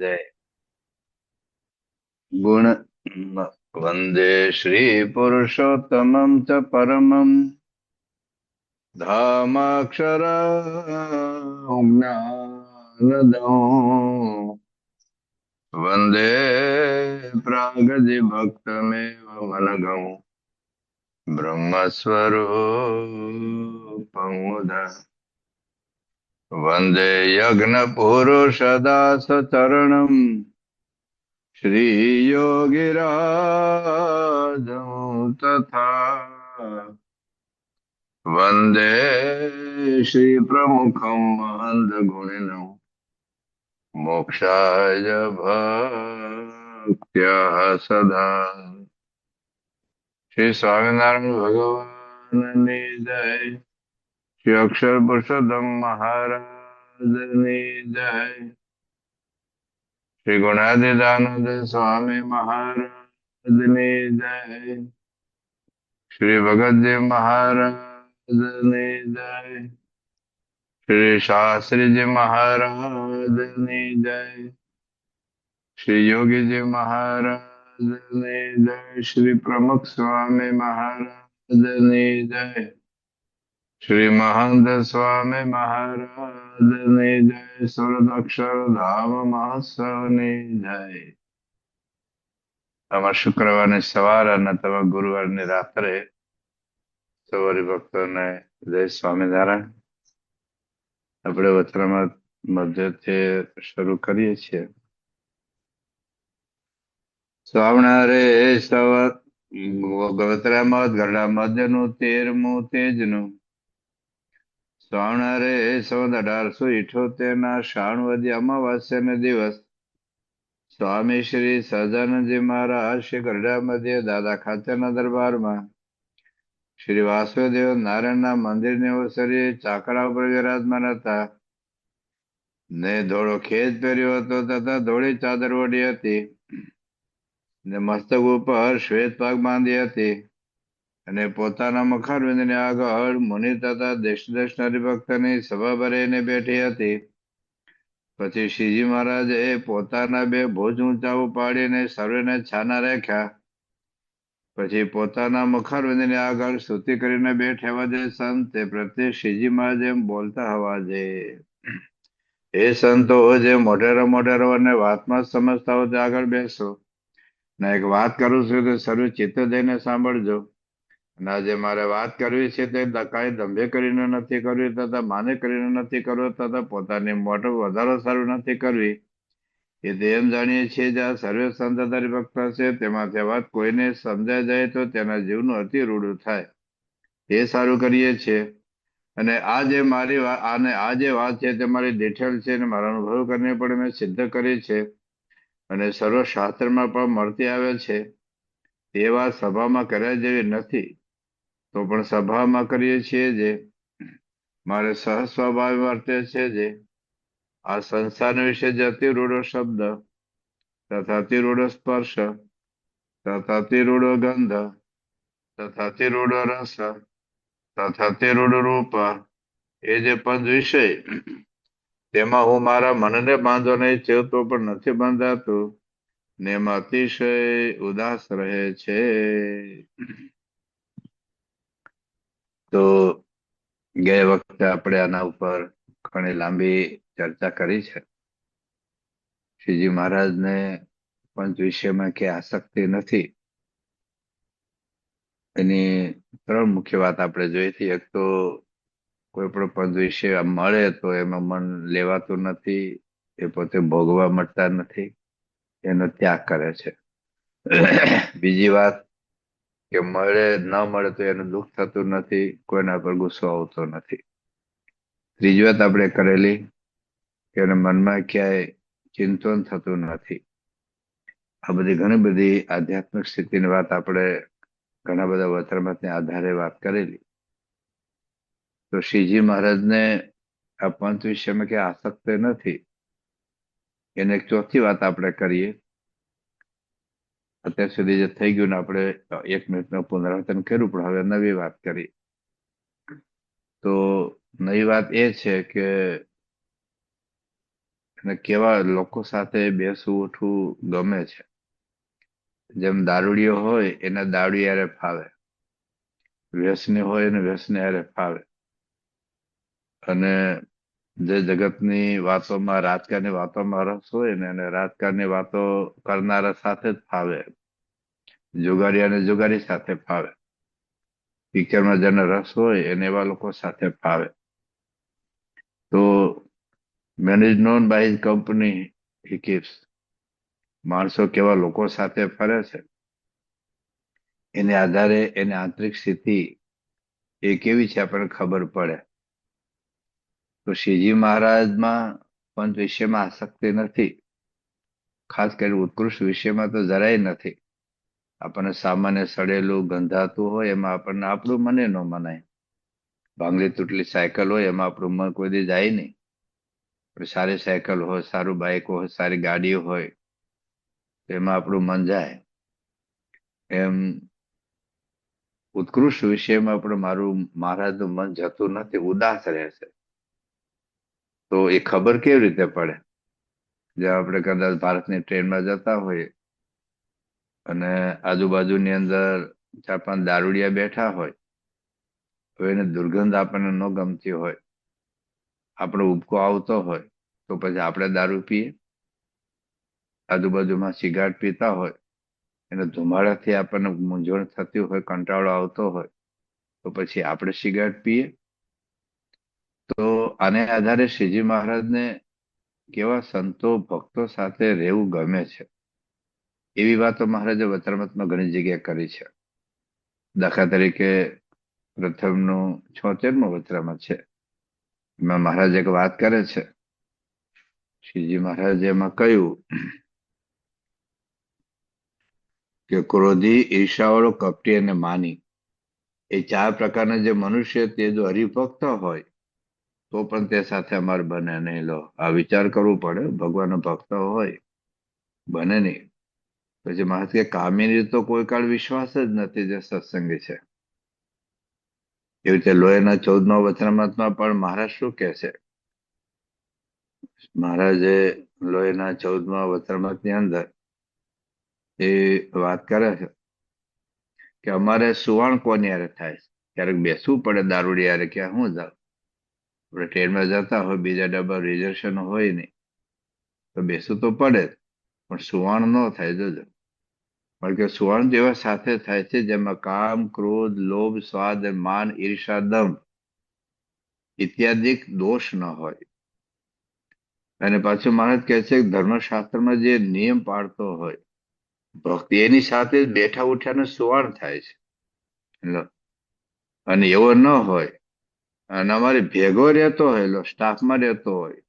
જય ગુણ વંદે શ્રી પુરુષોત્તમં ચ પરમં ધામાક્ષર જ્ઞાનદં વંદે પ્રાગજ્ય ભક્તમેવ મનગં બ્રહ્મસ્વરૂપં મુદા વંદે યજ્ઞ પુરુષદાસ ચરણં શ્રી યોગીરાજં તથા વંદે શ્રી પ્રમુખં મહંત ગુણિનં મોક્ષાય ભક્ત્યા સદા. શ્રી સ્વામિનારાયણ ભગવાનની જય. શ્રી અક્ષર પુરુષોત્તમ મહારાજની જય. શ્રી ગુણાદિદાનંદ સ્વામી મહારાજની જય. શ્રી ભગતજી મહારાજની જય. શ્રી શાસ્ત્રીજી મહારાજની જય. શ્રી યોગીજી મહારાજની જય. શ્રી પ્રમુખ સ્વામી મહારાજની જય. શ્રી મહંત સ્વામી મહારાજની જય. સુરત અક્ષરધામ મહોત્સવની જય. આમાં શુક્રવારની સવાર અને તમે ગુરુવારની રાત્રે સવારી ભક્તોને જય સ્વામિનારાયણ. આપણે વચનામૃત મધ્યથી શરૂ કરીએ છીએ. શ્રાવણ રે સવત વચનામૃત ગરડા મધ્યનું 13મું તેજનું. શ્રાવણ રે સંવત 1878 શ્રાવણવદી અમાવાસ્યાનો દિવસ સ્વામી શ્રી સહજાનંદજી મહારાજ શ્રી ગરડા મધ્ય દાદા ખાચરના દરબારમાં શ્રી વાસુદેવ નારાયણના મંદિરની અવસરે ચાકડા ઉપર વિરાજમાન હતા ને ધોળો ખેજ પહેર્યો હતો તથા ધોળી ચાદર ઓઢી હતી ને મસ્તક ઉપર શ્વેત પાગ બાંધી હતી અને પોતાના મખારવિંદની આગળ મુનિ તથા દેશ દેશના હરિભક્તની સભા ભરીને બેઠી હતી. પછી શ્રીજી મહારાજે પોતાના 2 ભુજ ઊંચા ઉપાડીને સર્વેને છાના રાખ્યા. પછી પોતાના મખારવિંદની આગળ સ્તુતિ કરીને બેઠેવા જે સંત તે પ્રત્યે શ્રીજી મહારાજ એમ બોલતા અવાજે, એ સંતો જે મોઢેરો અને વાતમાં સમજતા હો તે આગળ બેસો ને એક વાત કરું છું તો સર્વ ચિત્ત દઈને સાંભળજો. અને આજે મારે વાત કરવી છે તે કાંઈ દંભે કરીને નથી કરવી તથા માને કરીને નથી કરવો તથા પોતાની મોઢ વધારો સારું નથી કરવી. એ તો એમ જાણીએ છીએ જે આ સર્વે સંત હરિભક્ત છે તેમાંથી વાત કોઈને સમજાય જાય તો તેના જીવનું અતિ રૂડું થાય એ સારું કરીએ છીએ. અને આ જે વાત છે તે મારી ડિટેલ છે અને મારા અનુભવ કરીને પણ મેં સિદ્ધ કરી છે અને સર્વ શાસ્ત્રમાં પણ મળતી આવે છે. એ વાત સભામાં કર્યા જેવી નથી તો પણ સભામાં કરીએ છીએ જે મારે સહ સ્વભાવ વર્તે છે જે આ સંસાર વિશે જે અતિ રૂડો શબ્દ તથા અતિ રૂડો સ્પર્શ તથા અતિ રૂડો ગંધ તથા અતિ રૂડો રસ તથા અતિ રૂડો રૂપ એ જે પંચ વિષય તેમાં હું મારા મનને બાંધો નહીં છે તો પણ નથી બંધાતું ને એમાં અતિશય ઉદાસ રહે છે. તો ગયા વખતે આપણે આના ઉપર ઘણી લાંબી ચર્ચા કરી છે. શ્રીજી મહારાજને પંચ વિષયમાં કે આસક્તિ નથી એની 3 મુખ્ય વાત આપણે જોઈ હતી. એક તો કોઈ પણ પંચ વિષય મળે તો એમાં મન લેવાતું નથી, એ પોતે ભોગવા મળતા નથી, એનો ત્યાગ કરે છે. બીજી વાત કે ન મળે તો એનું દુઃખ થતું નથી, કોઈના પર ગુસ્સો આવતો નથી. ત્રીજી વાત આપણે કરેલી કે એના મનમાં ક્યાંય ચિંતન થતું નથી. આ બધી ઘણી બધી આધ્યાત્મિક સ્થિતિની વાત આપણે ઘણા બધા વચનામૃતના આધારે વાત કરેલી. તો શ્રીજી મહારાજને આ પંચ વિષયમાં કે આસક્ત નથી એને 4થી વાત આપણે કરીએ. અત્યાર સુધી જે થઈ ગયું ને આપણે 1 મિનિટનું પુનરાવર્તન કર્યું પણ હવે નવી વાત કરી. તો નવી વાત એ છે કે અને કેવા લોકો સાથે બેસવું ઉઠવું ગમે છે. જેમ દારૂડિયો હોય એને દારૂડિયારે ફાવે, વ્યસની હોય એને વ્યસની હારે ફાવે, અને જે જગતની વાતોમાં રાજકારણની વાતોમાં રસ હોય ને એને રાજકારણની વાતો કરનારા સાથે જ ફાવે, જુગારી અને જુગારી સાથે ફાવે, પિક્ચરમાં જેને રસ હોય એને એવા લોકો સાથે ફાવે. તો man is known by his company he keeps. માણસો કેવા લોકો સાથે ફરે છે એને આધારે એની આંતરિક સ્થિતિ એ કેવી છે આપણને ખબર પડે. તો શ્રીજી મહારાજમાં પંચ વિષયમાં આસક્તિ નથી, ખાસ કરીને ઉત્કૃષ્ટ વિષયમાં તો જરાય નથી. આપણને સામાન્ય સડેલું ગંધાતું હોય એમાં આપણને આપણું મને ન મનાય. ભાંગલી તૂટલી સાયકલ હોય એમાં આપણું મન કોઈ દી જાય નહીં. સારી સાયકલ હોય, સારું બાઇક હોય, સારી ગાડી હોય એમાં આપણું મન જાય. એમ ઉત્કૃષ્ટ વિષયમાં પણ મહારાજનું મન જતું નથી, ઉદાસ રહેશે. તો એ ખબર કેવી રીતે પડે? જ્યાં આપણે કદાચ ભારતની ટ્રેનમાં જતા હોઈએ અને આજુબાજુની અંદર 4-5 દારૂડિયા બેઠા હોય, તો એને દુર્ગંધ આપણને ન ગમતી હોય, આપણો ઉપકો આવતો હોય, તો પછી આપણે દારૂ પીએ? આજુબાજુમાં સિગારેટ પીતા હોય, એને ધુમાડાથી આપણને મૂંઝવણ થતી હોય, કંટાળો આવતો હોય, તો પછી આપણે સિગારેટ પીએ? તો આને આધારે શ્રીજી મહારાજને કેવા સંતો ભક્તો સાથે રહેવું ગમે છે એવી વાતો મહારાજે વચનામૃતમાં ઘણી જગ્યાએ કરી છે. દાખલા તરીકે પ્રથમનું 76મું વચનામૃત છે, એમાં મહારાજ એક વાત કરે છે. શ્રીજી મહારાજે એમાં કહ્યું કે ક્રોધી, ઈર્ષાવાળો, કપટી અને માની, એ 4 પ્રકારના જે મનુષ્ય તે જો હરિભક્ત હોય તો પણ તે સાથે અમારે બને નહીં. લો, આ વિચાર કરવું પડે. ભગવાનનો ભક્ત હોય બને નહીં. પછી મહારાજ કે કામિની તો કોઈ કાળ વિશ્વાસ જ નથી જે સત્સંગી છે. એવી રીતે લોહીના 14મા વચનામૃતમાં પણ મહારાજ શું કહે છે? મહારાજે લોહીના 14મા વચનામૃતની અંદર એ વાત કરે છે કે અમારે સુવાણ કોની હારે થાય છે? ક્યારેક બેસવું પડે દારૂડી હારે, ક્યાં હું જાઉં? આપણે ટ્રેનમાં જતા હોય, બીજા ડબ્બા રિઝર્વેશન હોય નહીં તો બેસવું તો પડે જ, પણ સુવાણ ન થાય. જોજો, કારણ કે સુવાણ જેવા સાથે થાય છે જેમાં કામ, ક્રોધ, લોભ, સ્વાદ, માન, ઈર્ષા, દંભ ઇત્યાદિ દોષ ન હોય. અને પાછું મહારાજ કહે છે કે ધર્મશાસ્ત્રમાં જે નિયમ પાળતો હોય ભક્તિ, એની સાથે બેઠા ઉઠ્યાનું સુવાણ થાય છે. અને એવો ન હોય અને અમારે ભેગો રહેતો હોય, સ્ટાફમાં રહેતો હોય,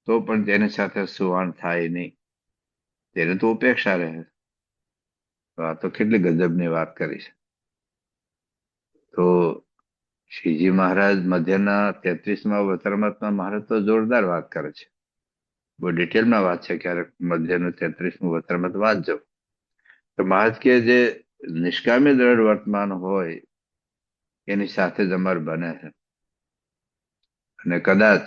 તો પણ તેની સાથે સુવાણ થાય નહીં, તેને તો ઉપેક્ષા રહે. તો આ તો કેટલી ગજબની વાત કરી છે. તો શ્રીજી મહારાજ મધ્યના 33મા વચનામૃતમાં મહારાજ તો જોરદાર વાત કરે છે. બહુ ડિટેલમાં વાત છે. ક્યારેક મધ્યનું 33મું વચનામૃત વાંચજો તો મહારાજ કે જે નિષ્કામી દ્રઢ વર્તમાન હોય એની સાથે જ અમારે બને છે. અને કદાચ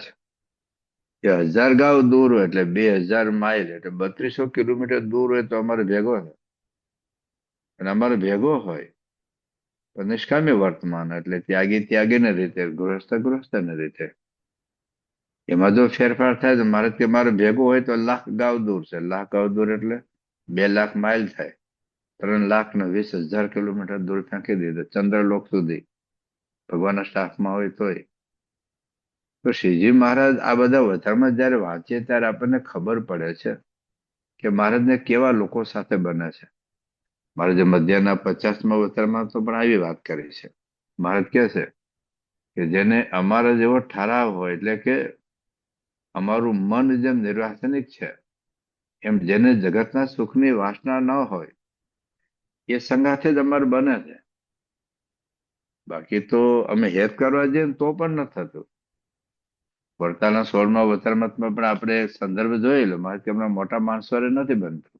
એ 1000 ગાંવ દૂર હોય, એટલે 2000 માઇલ, એટલે 3200 કિલોમીટર દૂર હોય તો અમારે ભેગો છે. અને અમારે ભેગો હોય તો નિષ્કામી વર્તમાન, એટલે ત્યાગીને રીતે, ગૃહસ્થને રીતે. એમાં જો ફેરફાર થાય તો મારે કે મારે ભેગો હોય તો 1,00,000 ગાંવ દૂર છે. 1,00,000 ગાંવ દૂર એટલે 2,00,000 માઇલ થાય. 3,20,000 કિલોમીટર દૂર ફેંકી દીધો ચંદ્રલોક સુધી, ભગવાનના સ્ટાફમાં હોય તોય. તો શ્રીજી મહારાજ આ બધા વચનમાં જયારે વાંચીએ ત્યારે આપણને ખબર પડે છે કે મહારાજને કેવા લોકો સાથે બને છે. મહારાજે મધ્યના 50મા વચનમાં તો પણ આવી વાત કરી છે. મહારાજ કહે છે કે જેને અમારા જેવો ઠરાવ હોય, એટલે કે અમારું મન જેમ નિર્વાસનિક છે એમ જેને જગતના સુખની વાસના ન હોય એ સંગાથે જ અમારે બને છે. બાકી તો અમે હેત કરવા જઈએ તો પણ ન થતું. વડતાલના 16મા વચનામૃતમાં પણ આપણે સંદર્ભ જોયેલો. મારે કે હમણાં મોટા માણસો નથી બનતું,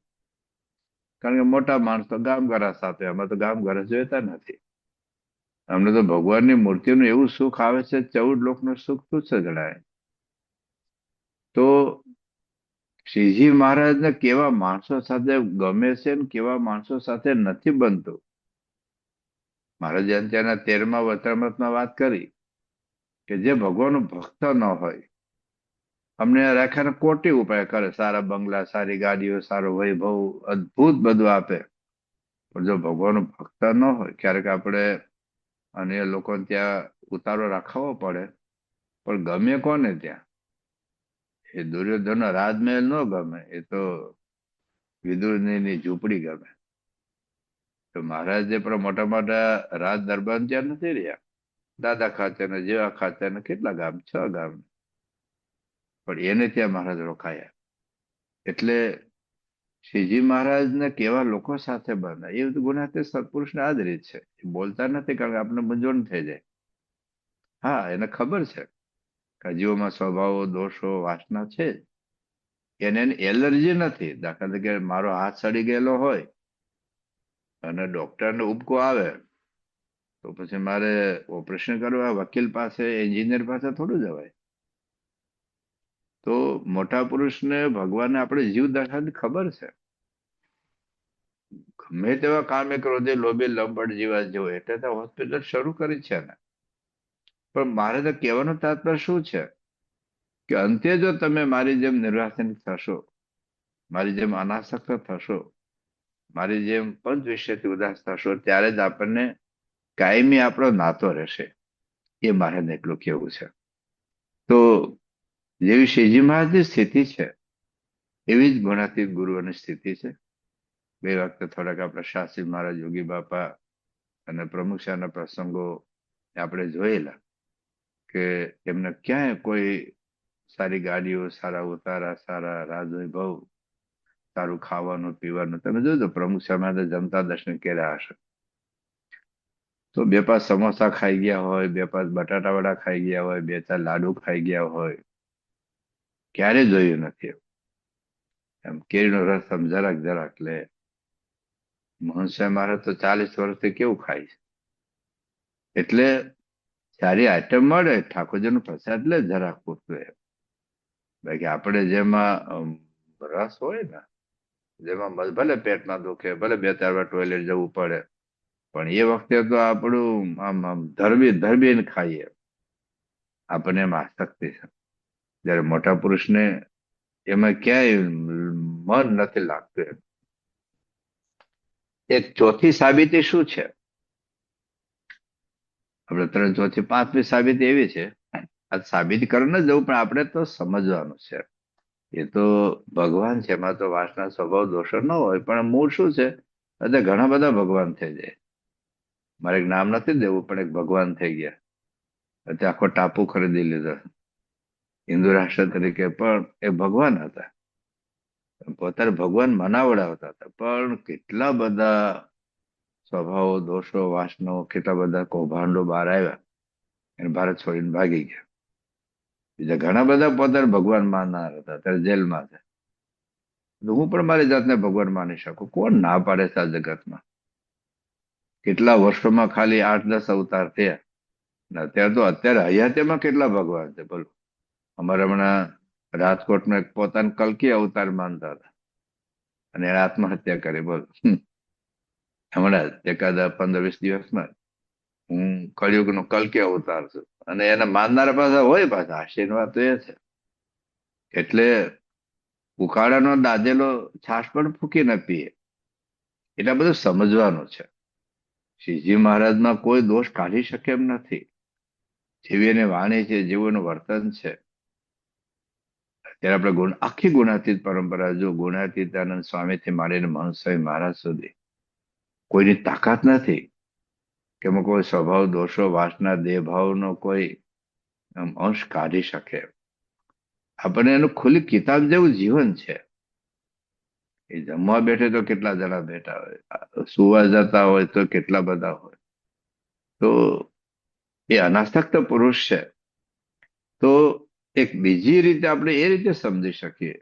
કારણ કે મોટા માણસ તો ગામગરા સાથે, અમે તો ગામગરા જોઈતા નથી. અમને તો ભગવાનની મૂર્તિનું એવું સુખ આવે છે, 14 લોકનું સુખ તુચ્છ જણાય. તો શ્રીજી મહારાજને કેવા માણસો સાથે ગમે છે ને કેવા માણસો સાથે નથી બનતું. મહારાજે ત્યાંના 13મા વચનામૃતમાં વાત કરી કે જે ભગવાનનો ભક્ત ન હોય, અમને રાખ્યાને કોટી ઉપાય કરે, સારા બંગલા, સારી ગાડીઓ, સારો વૈભવ, અદભુત બધું આપે. પણ જો ભગવાનનો ભક્ત ન હોય, ક્યારેક આપણે અન્ય લોકો ત્યાં ઉતારો રાખાવો પડે, પણ ગમે કોને ત્યાં? એ દુર્યોધનનો રાજમહેલ ન ગમે, એ તો વિદુરની ઝૂંપડી ગમે. તો મહારાજ જે પણ મોટા મોટા રાજ દરબાર ત્યાં નથી રહ્યા. દાદા ખાચર ને જેવા ખાચર ને કેટલા ગામ, 6 ગામ, પણ એને ત્યાં મહારાજ રોકાયા. એટલે શ્રીજી મહારાજને કેવા લોકો સાથે બને, એ બધું ગુણાતીત સત્પુરુષને આ જ રીત છે. એ બોલતા નથી કારણ કે આપણે મૂંઝવણ થઈ જાય. હા, એને ખબર છે કે જીવોમાં સ્વભાવો, દોષો, વાસના છે. એને એલર્જી નથી. દાખલા તરીકે મારો હાથ સડી ગયેલો હોય અને ડોક્ટરને ઉપકો આવે, તો પછી મારે ઓપરેશન કરવા વકીલ પાસે, એન્જિનિયર પાસે થોડું જવાય. તો મોટા પુરુષને, ભગવાનને આપણે જીવ દશાની ખબર છે. ગમે તેવા કામે ક્રોધે લોભે લંબડ જેવા જેવો, એટલે તો હોસ્પિટલ શરૂ કરી છે ને. પણ મારે તો કહેવાનું તાત્પર્ય શું છે કે અંતે જો તમે મારી જેમ નિર્વાસનિક થશો, મારી જેમ અનાસક્ત થશો, મારી જેમ પંચ વિષયથી ઉદાસ થશો, ત્યારે જ આપણને કાયમી આપણો નાતો રહેશે. એ મારે એટલું કેવું છે. તો જેવી શ્રીજી મહારાજની સ્થિતિ છે, એવી જ ગુણાતીત ગુરુઓની સ્થિતિ છે. બે વખતે થોડાક આપણા શાસ્ત્રી મહારાજ, યોગી બાપા અને પ્રમુખ શાહના પ્રસંગો આપણે જોયેલા કે એમને ક્યાંય કોઈ સારી ગાડીઓ, સારા ઉતારા, સારા રાજવૈભવ, સારું ખાવાનું પીવાનું, તમે જોજો પ્રમુખ શાહ મહારાજ જમતા દર્શન કર્યા હશે તો 2-5 સમોસા ખાઈ ગયા હોય, 2-5 બટાટા વડા ખાઈ ગયા હોય, 2-4 લાડુ ખાઈ ગયા હોય, ક્યારે જોયું નથી. એમ કેરીનો રસ જરાક જરાક લે. મહંસાય મહારાજ તો 40 વર્ષથી કેવું ખાય છે. એટલે સારી આઈટમ મળે, ઠાકોરજીનો પ્રસાદ લે જરાક પૂરતું એમ. બાકી આપણે જેમાં રસ હોય ને, જેમાં ભલે પેટમાં દુખે, ભલે 2-4 વાર ટોયલેટ જવું પડે, પણ એ વખતે તો આપણું આમ ધરબીને ખાઈએ. આપણને એમાં આસક્તિ છે. જયારે મોટા પુરુષને એમાં ક્યાંય મન નથી લાગતું એમ. એક ચોથી સાબિતી શું છે? આપણે 3, 4, 5મી સાબિતી એવી છે, આ સાબિત કરી ન જવું, પણ આપણે તો સમજવાનું છે. એ તો ભગવાન છે, એમાં તો વાસના, સ્વભાવ, દોષો ન હોય, પણ મૂળ શું છે? એટલે ઘણા બધા ભગવાન થઈ જાય. મારે એક નામ નથી દેવું, પણ એક ભગવાન થઈ ગયા. એટલે આખો ટાપુ ખરીદી લીધો. હિન્દુ રાષ્ટ્ર તરીકે પણ એ ભગવાન હતા. પોતાને ભગવાન મનાવડાવતા હતા, પણ કેટલા બધા સ્વભાવો, દોષો, વાસનાઓ, કેટલા બધા કૌભાંડો બહાર આવ્યા અને ભારત છોડીને ભાગી ગયા. બીજા ઘણા બધા પોતાને ભગવાન માનનાર હતા, અત્યારે જેલમાં છે. હું પણ મારી જાતને ભગવાન માની શકું. કોણ ના પાડે છે આ જગતમાં? કેટલા વર્ષોમાં ખાલી 8-10 અવતાર થયા. અત્યારે હયાતીમાં કેટલા ભગવાન છે બોલો. અમારે હમણાં રાજકોટમાં એક પોતાને કલ્કી અવતાર માનતા હતા અને એને આત્મહત્યા કરી, બોલો. હમણાં એકાદા 15-20 દિવસમાં હું કળિયુગનો કલ્કી અવતાર છું, અને એને માનનારા પાછા હોય, પાછા આશીર્વાદ તો એ છે. એટલે ઉકાળાનો દાદેલો છાશ પણ ફૂકી ન પીએ. એટલે બધું સમજવાનું છે. શ્રીજી મહારાજમાં કોઈ દોષ કાઢી શકે એમ નથી. જેવી એને વાણી છે, જેવું એનું વર્તન છે. ત્યારે આપણે આખી ગુણાતીત પરંપરા જો, ગુણાતીતાનંદ સ્વામીથી માંડીને મહંસાઈ મહારાજ સુધી કોઈની તાકાત નથી કે એમાં કોઈ સ્વભાવ, દોષો, વાસના, દેહભાવનો કોઈ અંશ કાઢી શકે. આપણને એનું ખુલ્લી કિતાબ જેવું જીવન છે. એ જમવા બેઠે તો કેટલા જણા બેઠા હોય, સુવા જતા હોય તો કેટલા બધા હોય. તો એ અનાસક્ત પુરુષ છે. તો એક બીજી રીતે આપણે એ રીતે સમજી શકીએ.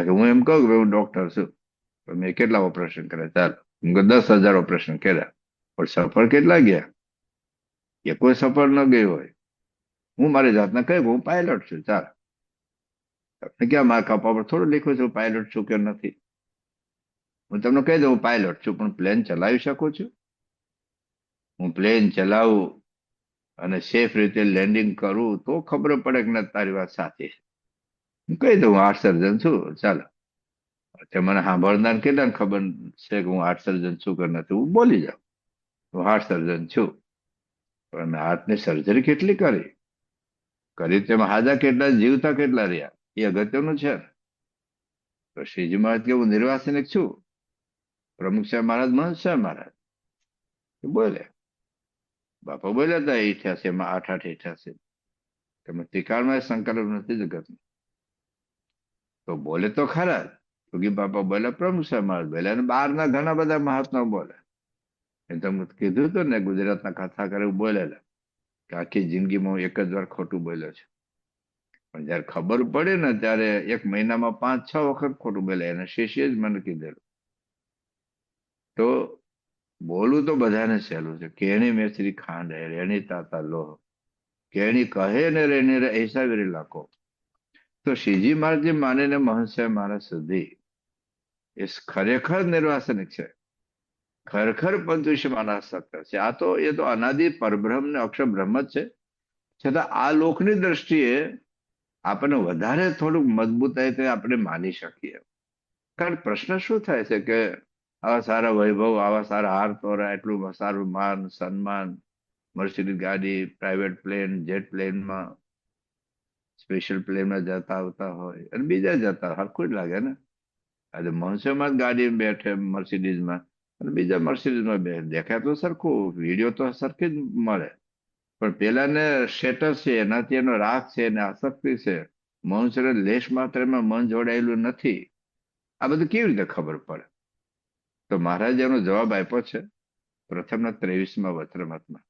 હું એમ કહું કે હું ડોક્ટર છું, મેં કેટલા ઓપરેશન કર્યા? ચાલો, 10,000 ઓપરેશન કર્યા, પણ સફળ કેટલા ગયા? એ કોઈ સફળ ન ગઈ હોય. હું મારી જાતને કહ્યું હું પાયલટ છું, ચાલ. તમને ક્યાં મારા કપા પર થોડું લખ્યું છે હું પાયલોટ છું કે નથી? હું તમને કહી દઉં હું પાયલોટ છું, પણ પ્લેન ચલાવી શકું છું? હું પ્લેન ચલાવું અને સેફ રીતે લેન્ડિંગ કરું તો ખબર પડે કે ના તારી વાત સાચી છે. હું કહી દઉં હું આર્ટ સર્જન છું, ચાલો. તે મને સાંભળનાર કેટલાને ખબર છે કે હું આર્ટ સર્જન છું કે નથી? હું બોલી જાઉં હું હાર્ટ સર્જન છું, પણ મેં હાર્ટની સર્જરી કેટલી કરી તેમાં હાજા કેટલા જીવતા કેટલા રહ્યા એ અગત્યનું છે ને. તો શ્રીજી મહારાજ કે હું નિર્વાસનિક છું, પ્રમુખ સાહેબ મહારાજ, મહંત સાહેબ મહારાજ બોલે, બાપા બોલ્યા હતા 88 માં 88 તમે ત્રિકાળમાં સંકલ્પ નથી જગતમાં. તો બોલે તો ખરા જ. યોગી બાપા બોલ્યા, પ્રમુખ સાહેબ મહારાજ બોલ્યા, અને બહારના ઘણા બધા મહાત્મા બોલે. એ તમે કીધું હતું ને ગુજરાતના કથા કરે બોલેલા કે આખી જિંદગીમાં હું એક જ વાર ખોટું બોલ્યો છું, પણ જયારે ખબર પડે ને ત્યારે એક મહિનામાં 5-6 વખત ખોટું બોલ્યા. એને શિષ્ય જ મને કીધેલું. તો બોલવું તો બધાને સહેલું છે. કેણી મેસરી ખાંડ હે રેણી તાતા લોહ, કેણી કહે ને રેણી રે એસા વેરી લાખો. તો શ્રીજી મહારાજ જે માને ને મહંત સાહેબ મહારાજ સુધી એ ખરેખર નિર્વાસનિક છે, ખરેખર પંચવિંશમાં સત્ય છે. આ તો એ તો અનાદિ પરબ્રહ્મ ને અક્ષર બ્રહ્મ જ છે. છતાં આ લોકની દ્રષ્ટિએ આપણને વધારે થોડુંક મજબૂતાઈ આપણે માની શકીએ. કારણ પ્રશ્ન શું થાય છે કે આવા સારા વૈભવ, આવા સારા હાર તોરા, એટલું સારું માન સન્માન, મર્સિડીઝ ગાડી, પ્રાઇવેટ પ્લેન, જેટ પ્લેનમાં, સ્પેશિયલ પ્લેનમાં જતા આવતા હોય અને બીજા જતા હરખું જ લાગે ને. આજે મહસેમાં જ ગાડી બેઠે મર્સિડીઝમાં અને બીજા મર્સિડીઝમાં બે દેખાય તો સરખું, વિડીયો તો સરખી જ મળે, પણ પેલાને સ્ટેટસ છે, એનાથી એનો રાગ છે, એને આસક્તિ છે. મનુષ્યને લેશ માત્રમાં મન જોડાયેલું નથી. આ બધું કેવી રીતે ખબર પડે? તો મહારાજે એનો જવાબ આપ્યો છે પ્રથમના 23માં વચનામૃતમાં.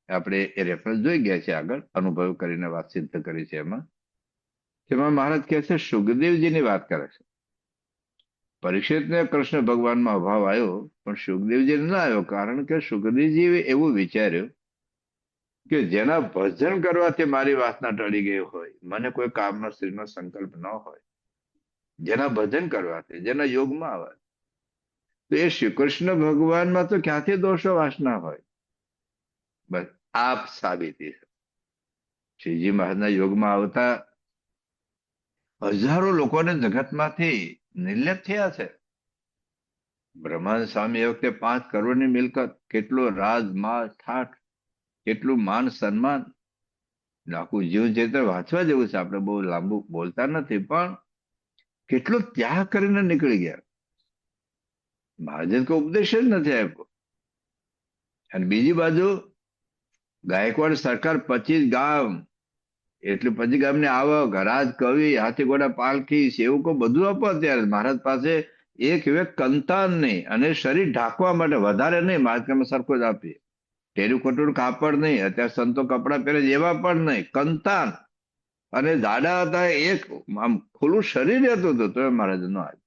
આપણે એ રેફરન્સ જોઈ ગયા છે આગળ, અનુભવ કરીને વાત સિદ્ધ કરી છે એમાં. જેમાં મહારાજ કહે છે, સુખદેવજીની વાત કરે છે. પરીક્ષિતને કૃષ્ણ ભગવાનમાં અભાવ આવ્યો, પણ સુખદેવજી ના આવ્યો, કારણ કે સુખદેવજી એવું વિચાર્યું કે જેના ભજન કરવાથી મારી વાસના ટળી ગઈ હોય, મને કોઈ કામનો સ્ત્રીનો સંકલ્પ ન હોય, જેના ભજન કરવાથી, જેના યોગમાં આવે, તો એ શ્રી કૃષ્ણ ભગવાનમાં તો ક્યાંથી દોષો વાસના હોય? બસ આપ સાબિતી છે. શ્રીજી મહારાજના યોગમાં આવતા હજારો લોકોને જગતમાંથી નિર્લેપ થયા છે. બ્રહ્માનંદ સ્વામી એ વખતે 5 કરોડની મિલકત, કેટલો રાજ માલ ઠાઠ, કેટલું માન સન્માન, આખું જીવન ચરિત્ર વાંચવા જેવું છે. આપણે બહુ લાંબુ બોલતા નથી, પણ કેટલો ત્યાગ કરીને નીકળી ગયા. મહાજન કોઈ ઉપદેશ જ નથી આપ્યો. અને બીજી બાજુ ગાયકવાડ સરકાર 25 ગામ, એટલે 25 ગામની આવક, રાજ કવિ, હાથી ઘોડા પાલખી, સેવકો બધું આપો. ત્યારે મહારાજ પાસે એક કંતાન નહીં, અને શરીર ઢાંકવા માટે વધારે નહીં, માર્કેટમાં સરખો જ આપીએ. ટેરું કટોરું કાપડ નહીં, અત્યારે સંતો કપડા પહેરે એવા પણ નહીં, કંતાન અને જાડા હતા. એક આમ ખુલ્લું શરીર રહેતું હતું તો મહારાજ નો આજ.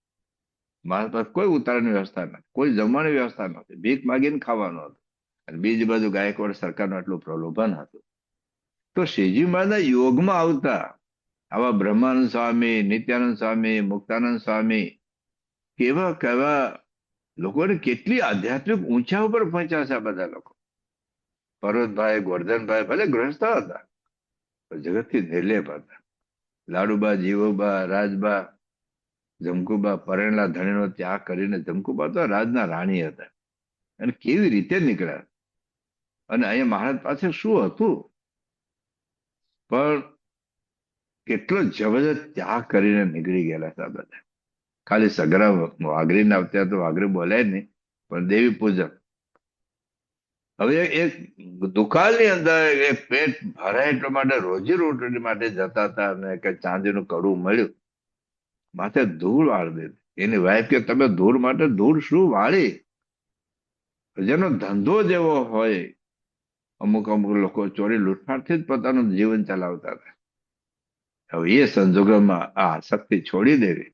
મારા પાસે કોઈ ઉતારવાની વ્યવસ્થા નથી, કોઈ જમવાની વ્યવસ્થા નથી, ભીખ માગીને ખાવાનું હતું. અને બીજી બાજુ ગાયકવાડ સરકારનું એટલું પ્રલોભન હતું. તો શ્રીજી મહારાજના યોગમાં આવતા આવા બ્રહ્માનંદ સ્વામી, નિત્યાનંદ સ્વામી, મુક્તાનંદ સ્વામી, કેવા કેવા લોકોને કેટલી આધ્યાત્મિક ઊંચા ઉપર પહોંચ્યા છે આ બધા લોકો. પર્વતભાઈ, ગોરધનભાઈ ભલે ગ્રસ્ત હતા, પણ જગતથી નિર્લેપ હતા. લાડુબા, જીવુબા, રાજબા, જમકુબા પરણેલા ધણીનો ત્યાગ કરીને, જમકુબા તો રાજના રાણી હતા, અને કેવી રીતે નીકળ્યા. અને અહીંયા મહારાજ પાસે શું હતું, પણ કેટલો જબરજસ્ત ત્યાગ કરીને નીકળી ગયેલા હતા બધા. ખાલી સગરા વાઘરી ના આવતા તો વાઘરી બોલાય નહીં, પણ દેવી પૂજક. હવે એક દુકાળની અંદર એક પેટ ભરાય એટલા માટે રોજી રોટી માટે જતા હતા, અને કે ચાંદીનું કડું મળ્યું, માથે ધૂળ વાળી દીધી. એની વાઈફ કે તમે ધૂળ માટે ધૂળ શું વાળી? જેનો ધંધો જેવો હોય, અમુક અમુક લોકો ચોરી લૂંટફાટથી જ પોતાનું જીવન ચલાવતા હતા. હવે એ સંજોગોમાં આ આસક્તિ છોડી દેવી.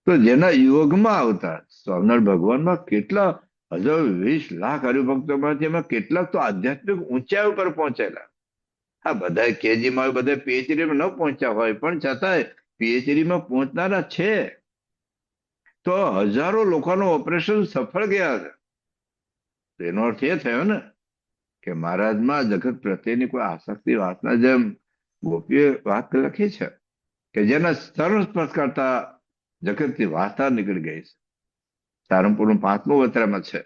તો જેના યોગમાં આવતા સ્વામિનારાયણ ભગવાનમાં કેટલા 1020 લાખ હરિભક્તોમાંથી એમાં કેટલાક તો આધ્યાત્મિક ઊંચાઈ ઉપર પહોંચેલા. હા, બધા કેજીમાં હોય, બધા પીએચડીમાં ન પહોંચ્યા હોય, પણ છતાંય પીએચડીમાં પહોંચનારા છે. તો હજારો લોકોનું ઓપરેશન સફળ ગયા છે. તો એનો અર્થ એ થયો ને કે મહારાજમાં જગત પ્રત્યેની કોઈ આસક્તિ વાતના જેમ ગોપીએ વાત લખી છે કે જેના સરળ સ્પર્શ કરતા જગતની વાર્તા નીકળી ગઈ છે. સારંગપુરનું 5મું વતરામાં છે,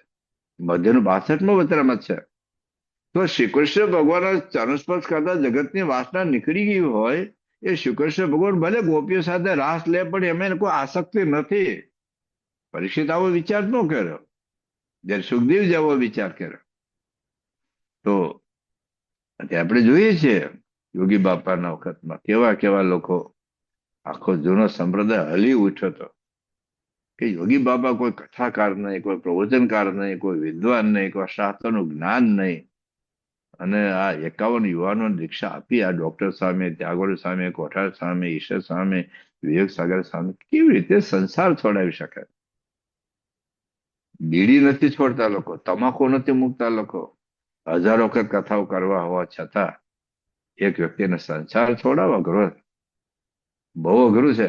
મધ્યનું 62મું વતરામાં છે. તો શ્રી કૃષ્ણ ભગવાન ચરણ સ્પર્શ કરતા જગતની વાસના નીકળી ગઈ હોય, એ શ્રી કૃષ્ણ ભગવાન ભલે ગોપીઓ સાથે રાસ લે, પણ એમાં કોઈ આસક્તિ નથી. પરીક્ષિત આવો વિચાર ન કર્યો, જયારે સુખદેવ જેવો વિચાર કર્યો. તો આપણે જોઈએ છીએ યોગી બાપાના વખતમાં કેવા કેવા લોકો, આખો જૂનો સંપ્રદાય હલી ઉઠ્યો હતો કે યોગી બાબા કોઈ કથાકાર નહીં, કોઈ પ્રવચનકાર નહીં, કોઈ વિદ્વાન નહીં, કોઈ શાસ્ત્રનું જ્ઞાન નહીં, અને આ 51 યુવાનો દીક્ષા આપી, આ ડોક્ટર સામે, ત્યાગોર સામે, કોઠાર સામે, ઈશ્વર સામે, વિવેક સાગર સામે કેવી રીતે સંસાર છોડાવી શકે? બીડી નથી છોડતા લોકો, તમાકુ નથી મૂકતા લોકો, હજારો વખત કથાઓ કરવા હોવા છતાં એક વ્યક્તિને સંસાર છોડાવો અઘરો, બહુ અઘરું છે.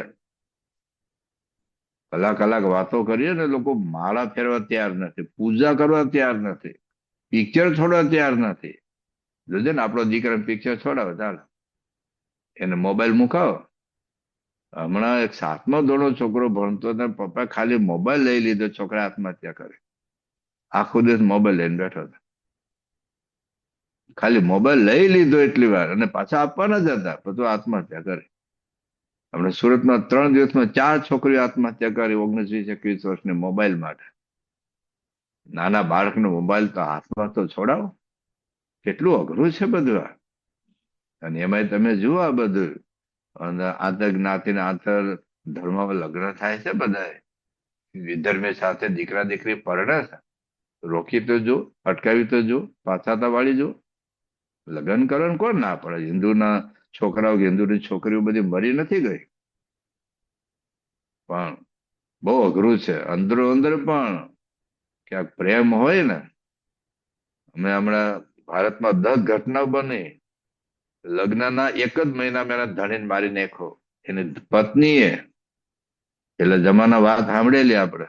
કલાક કલાક વાતો કરીએ ને, લોકો માળા ફેરવા તૈયાર નથી, પૂજા કરવા તૈયાર નથી, પિક્ચર છોડવા તૈયાર નથી. જોજે ને આપણો દીકરા પિક્ચર છોડાવે, ચાલો એને મોબાઈલ મુકાવો. હમણાં એક 7મા ધોરણનો છોકરો ભણતો હતો, પપ્પા ખાલી મોબાઈલ લઈ લીધો, છોકરા આત્મહત્યા કરે. આખો દિવસ મોબાઈલ લઈને બેઠો હતો, ખાલી મોબાઈલ લઈ લીધો એટલી વાર, અને પાછા આપવાના જ હતા, બધું આત્મહત્યા કરે. હમણાં સુરતમાં 3 દિવસમાં 4 છોકરીઓ આત્મહત્યા કરી, 19-21 વર્ષની મોબાઈલ માટે. નાના બાળકનો મોબાઈલ તો હાથમાં તો છોડાવો, કેટલું અઘરું છે બધું આ. અને એમાં તમે જુઓ આ બધું, અને આંતર જ્ઞાતિના આંતર ધર્મમાં લગ્ન થાય છે, બધા વિધર્મી સાથે દીકરા દીકરી પરણે છે. રોકી તો જો, અટકાવી તો જો, પાછા તો વાળી જો. લગ્ન કરવાનું કોણ ના પડે? હિન્દુના છોકરાઓ, હિન્દુની છોકરીઓ બધી મરી નથી ગઈ, પણ બહુ અઘરું છે અંદરો અંદર. પણ ક્યાંક પ્રેમ હોય ને, અમે હમણાં ભારતમાં 10 ઘટના બની, લગ્નના 1 જ મહિનામાં એના ધણીને મારી નાખ્યો, એની પત્નીએ. એટલે જમાના વાત સાંભળેલી આપણે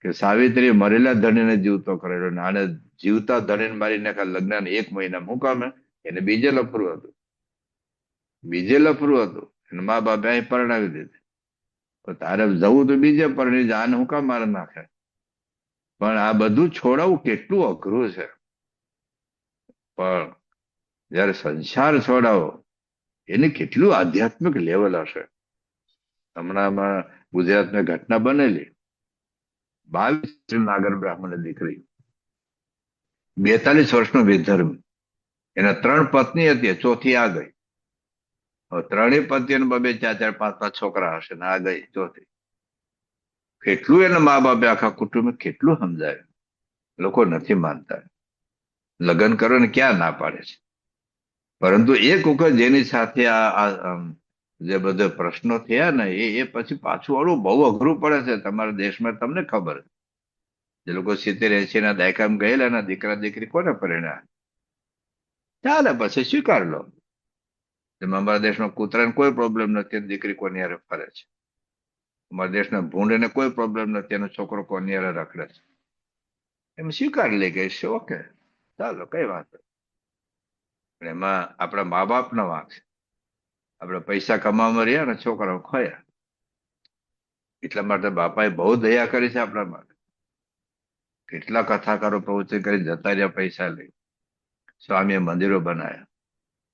કે સાવિત્રી મરેલા ધણીને જીવતો કરેલો, અને આને જીવતા ધણીને મારી નાખ્યા લગ્નના 1 મહિના. મુકામે એને બીજે લફરું હતું, એને મા બાપે અહીં પરણાવી દીધી. તો તારે જવું તો બીજે પરણી જા, આને હું કામ મારે નાખે? પણ આ બધું છોડાવવું કેટલું અઘરું છે. પણ જયારે સંસાર છોડાવો, એની કેટલું આધ્યાત્મિક લેવલ હશે. હમણાંમાં ગુજરાતમાં ઘટના બનેલી, 22 નાગર બ્રાહ્મણ દીકરી, 42 વર્ષનો વિધર્મ, એના 3 પત્ની હતી, ચોથી આ ગઈ. હવે 3 પત્નીઓને 2-2, 4-4, 5-5 છોકરા હશે, ને આ ગઈ ચોથી. કેટલું એના મા બાપે, આખા કુટુંબે કેટલું સમજાયું, લોકો નથી માનતા. લગ્ન કરો ને ક્યાં ના પાડે છે? પરંતુ એક વખત જેની સાથે જે બધો પ્રશ્નો થયા ને, એ પછી પાછું વાળું બહુ અઘરું પડે છે. તમારા દેશમાં તમને ખબર છે, જે લોકો 70-80 ના દાયકામાં ગયેલા, એના દીકરા દીકરી કોને પરિણ્યા? ચાલે, પછી સ્વીકાર લો. જેમાં અમારા દેશમાં કૂતરાને કોઈ પ્રોબ્લેમ નથી, દીકરી કોની હારે ફરે છે. અમારા દેશના ભૂંડને કોઈ પ્રોબ્લેમ નથી, એનો છોકરો કોની હારે રખડે છે. એમ સ્વીકાર લે કે છે, ઓકે ચાલો, કઈ વાત નહીં. પણ એમાં આપણા મા બાપનો વાંક છે. આપણે પૈસા કમાવામાં રહ્યા ને, છોકરાઓ ખોયા. એટલા માટે બાપાએ બહુ દયા કરી છે આપણા માટે. કેટલા કથાકારો પ્રવચન કરી જતા રહ્યા પૈસા લઈ. સ્વામીએ મંદિરો બનાવ્યા,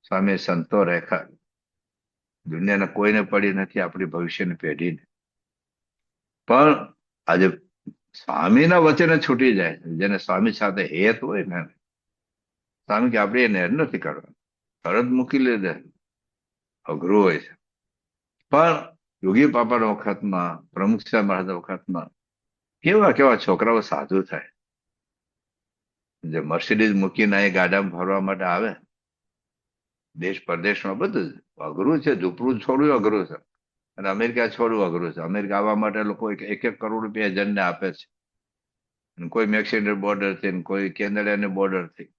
સ્વામીએ સંતો રેખા. દુનિયાના કોઈને પડી નથી, આપણી ભવિષ્યની પેઢીને. પણ આજે સ્વામીના વચને છૂટી જાય, જેને સ્વામી સાથે હેત હોય ને, સ્વામી કે આપણે એને નથી કરવાનું, તરત મૂકી લીધે. અઘરું હોય છે. પણ યોગી બાપાના વખતમાં, પ્રમુખ સાહેબ મહારાજના વખતમાં કેવા કેવા છોકરાઓ સાધુ થાય, જે મર્સિડીઝ મૂકીને એ ગાડામાં ફરવા માટે આવે, દેશ પરદેશમાં. બધું અઘરું છે, ઝૂંપડું છોડવું અઘરું છે, અને અમેરિકા છોડવું અઘરું છે. અમેરિકા આવવા માટે લોકો 1-1 કરોડ રૂપિયા એજન્ટને આપે છે. કોઈ મેક્સિકન બોર્ડરથી, કોઈ કેનેડાની બોર્ડરથી.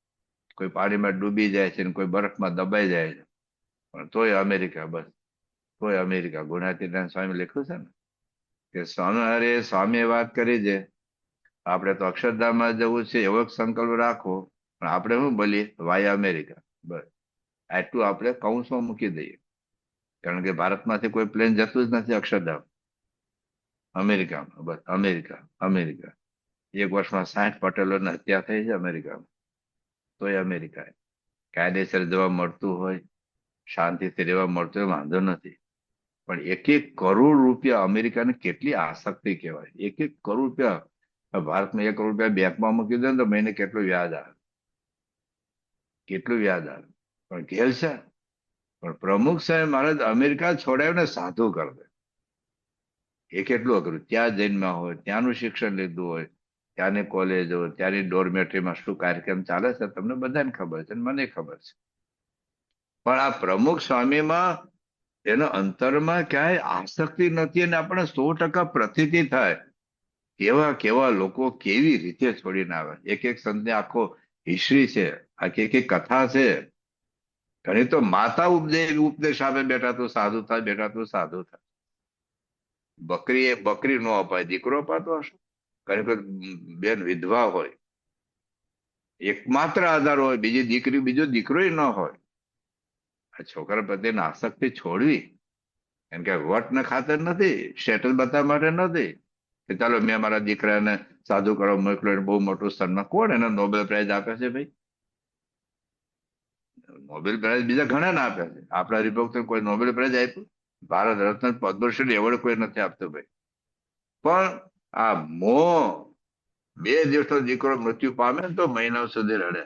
કોઈ પાણીમાં ડૂબી જાય છે ને કોઈ બરફમાં દબાઈ જાય છે, પણ તોય અમેરિકા, બસ તોય અમેરિકા. ગુણાતીતાનંદ સ્વામી લખ્યું છે ને કે સ્વામી, અરે સ્વામીએ વાત કરી છે, આપણે તો અક્ષરધામમાં જવું છે એવો જ સંકલ્પ રાખો, પણ આપણે શું બોલીએ વાય અમેરિકા, બસ આટલું આપણે કૌંસમાં મૂકી દઈએ. કારણ કે ભારતમાંથી કોઈ પ્લેન જતું જ નથી અક્ષરધામ. અમેરિકામાં, બસ અમેરિકા અમેરિકા. એક વર્ષમાં 60 પટેલોની હત્યા થઈ છે અમેરિકામાં, તોય અમેરિકા. કાયદેસર જવા મળતું હોય, શાંતિથી રહેવા મળતું હોય, વાંધો નથી. પણ 1-1 કરોડ રૂપિયા અમેરિકાને કેટલી આસક્તિ કહેવાય. 1-1 કરોડ રૂપિયા. ભારતમાં 1 કરોડ રૂપિયા બેંકમાં મૂકી દે ને તો મહિને કેટલું વ્યાજ આવે, કેટલું વ્યાજ આવે. પણ ઘેર છે. પણ પ્રમુખ સાહેબ મહારાજ અમેરિકા છોડાવીને સાધુ કરી દે. એ કેટલું અઘરું. ત્યાં જન્મ્યા હોય, ત્યાંનું શિક્ષણ લીધું હોય, ત્યાંની કોલેજ હોય, ત્યાંની ડોરમેટરીમાં શું કાર્યક્રમ ચાલે છે તમને બધાને ખબર છે, મને ખબર છે. પણ આ પ્રમુખ સ્વામીમાં એના અંતરમાં ક્યાંય આસક્તિ નથી, અને આપણે 100% પ્રતીતિ થાય કેવા કેવા લોકો કેવી રીતે છોડીને આવે. એક એક સંતને આખો હિસ્ટ્રી છે, આખી એક એક કથા છે. ઘણી તો માતા ઉપદેશ આપે, બેટા તું સાધુ થાય, બેટા તું સાધુ થાય. બકરી નો અપાય, દીકરો અપાતો હશે. ઘણી બેન વિધવા હોય, એકમાત્ર આધાર હોય, બીજી દીકરી બીજો દીકરો ન હોય. આ છોકરા પ્રત્યેની આસક્તિ છોડવી. કેમ કે વટને ખાતર નથી, સ્ટેટસ બતાવવા માટે નથી કે ચાલો મેં મારા દીકરાને સાધુ કરવા મોકલ્યો, બહુ મોટું સન્માન. કોણ એને નોબેલ પ્રાઇઝ આપે છે ભાઈ? નોબેલ પ્રાઇઝ બીજા ઘણા ને આપે છે. આપણા હરિભક્તો કોઈ નોબેલ પ્રાઇઝ આપ્યું? ભારત રત્ન પદ્મશ્રી એવોર્ડ કોઈ નથી આપતું ભાઈ. પણ આ મોહ, 2 દિવસનો દીકરો મૃત્યુ પામે ને તો મહિના સુધી રડે.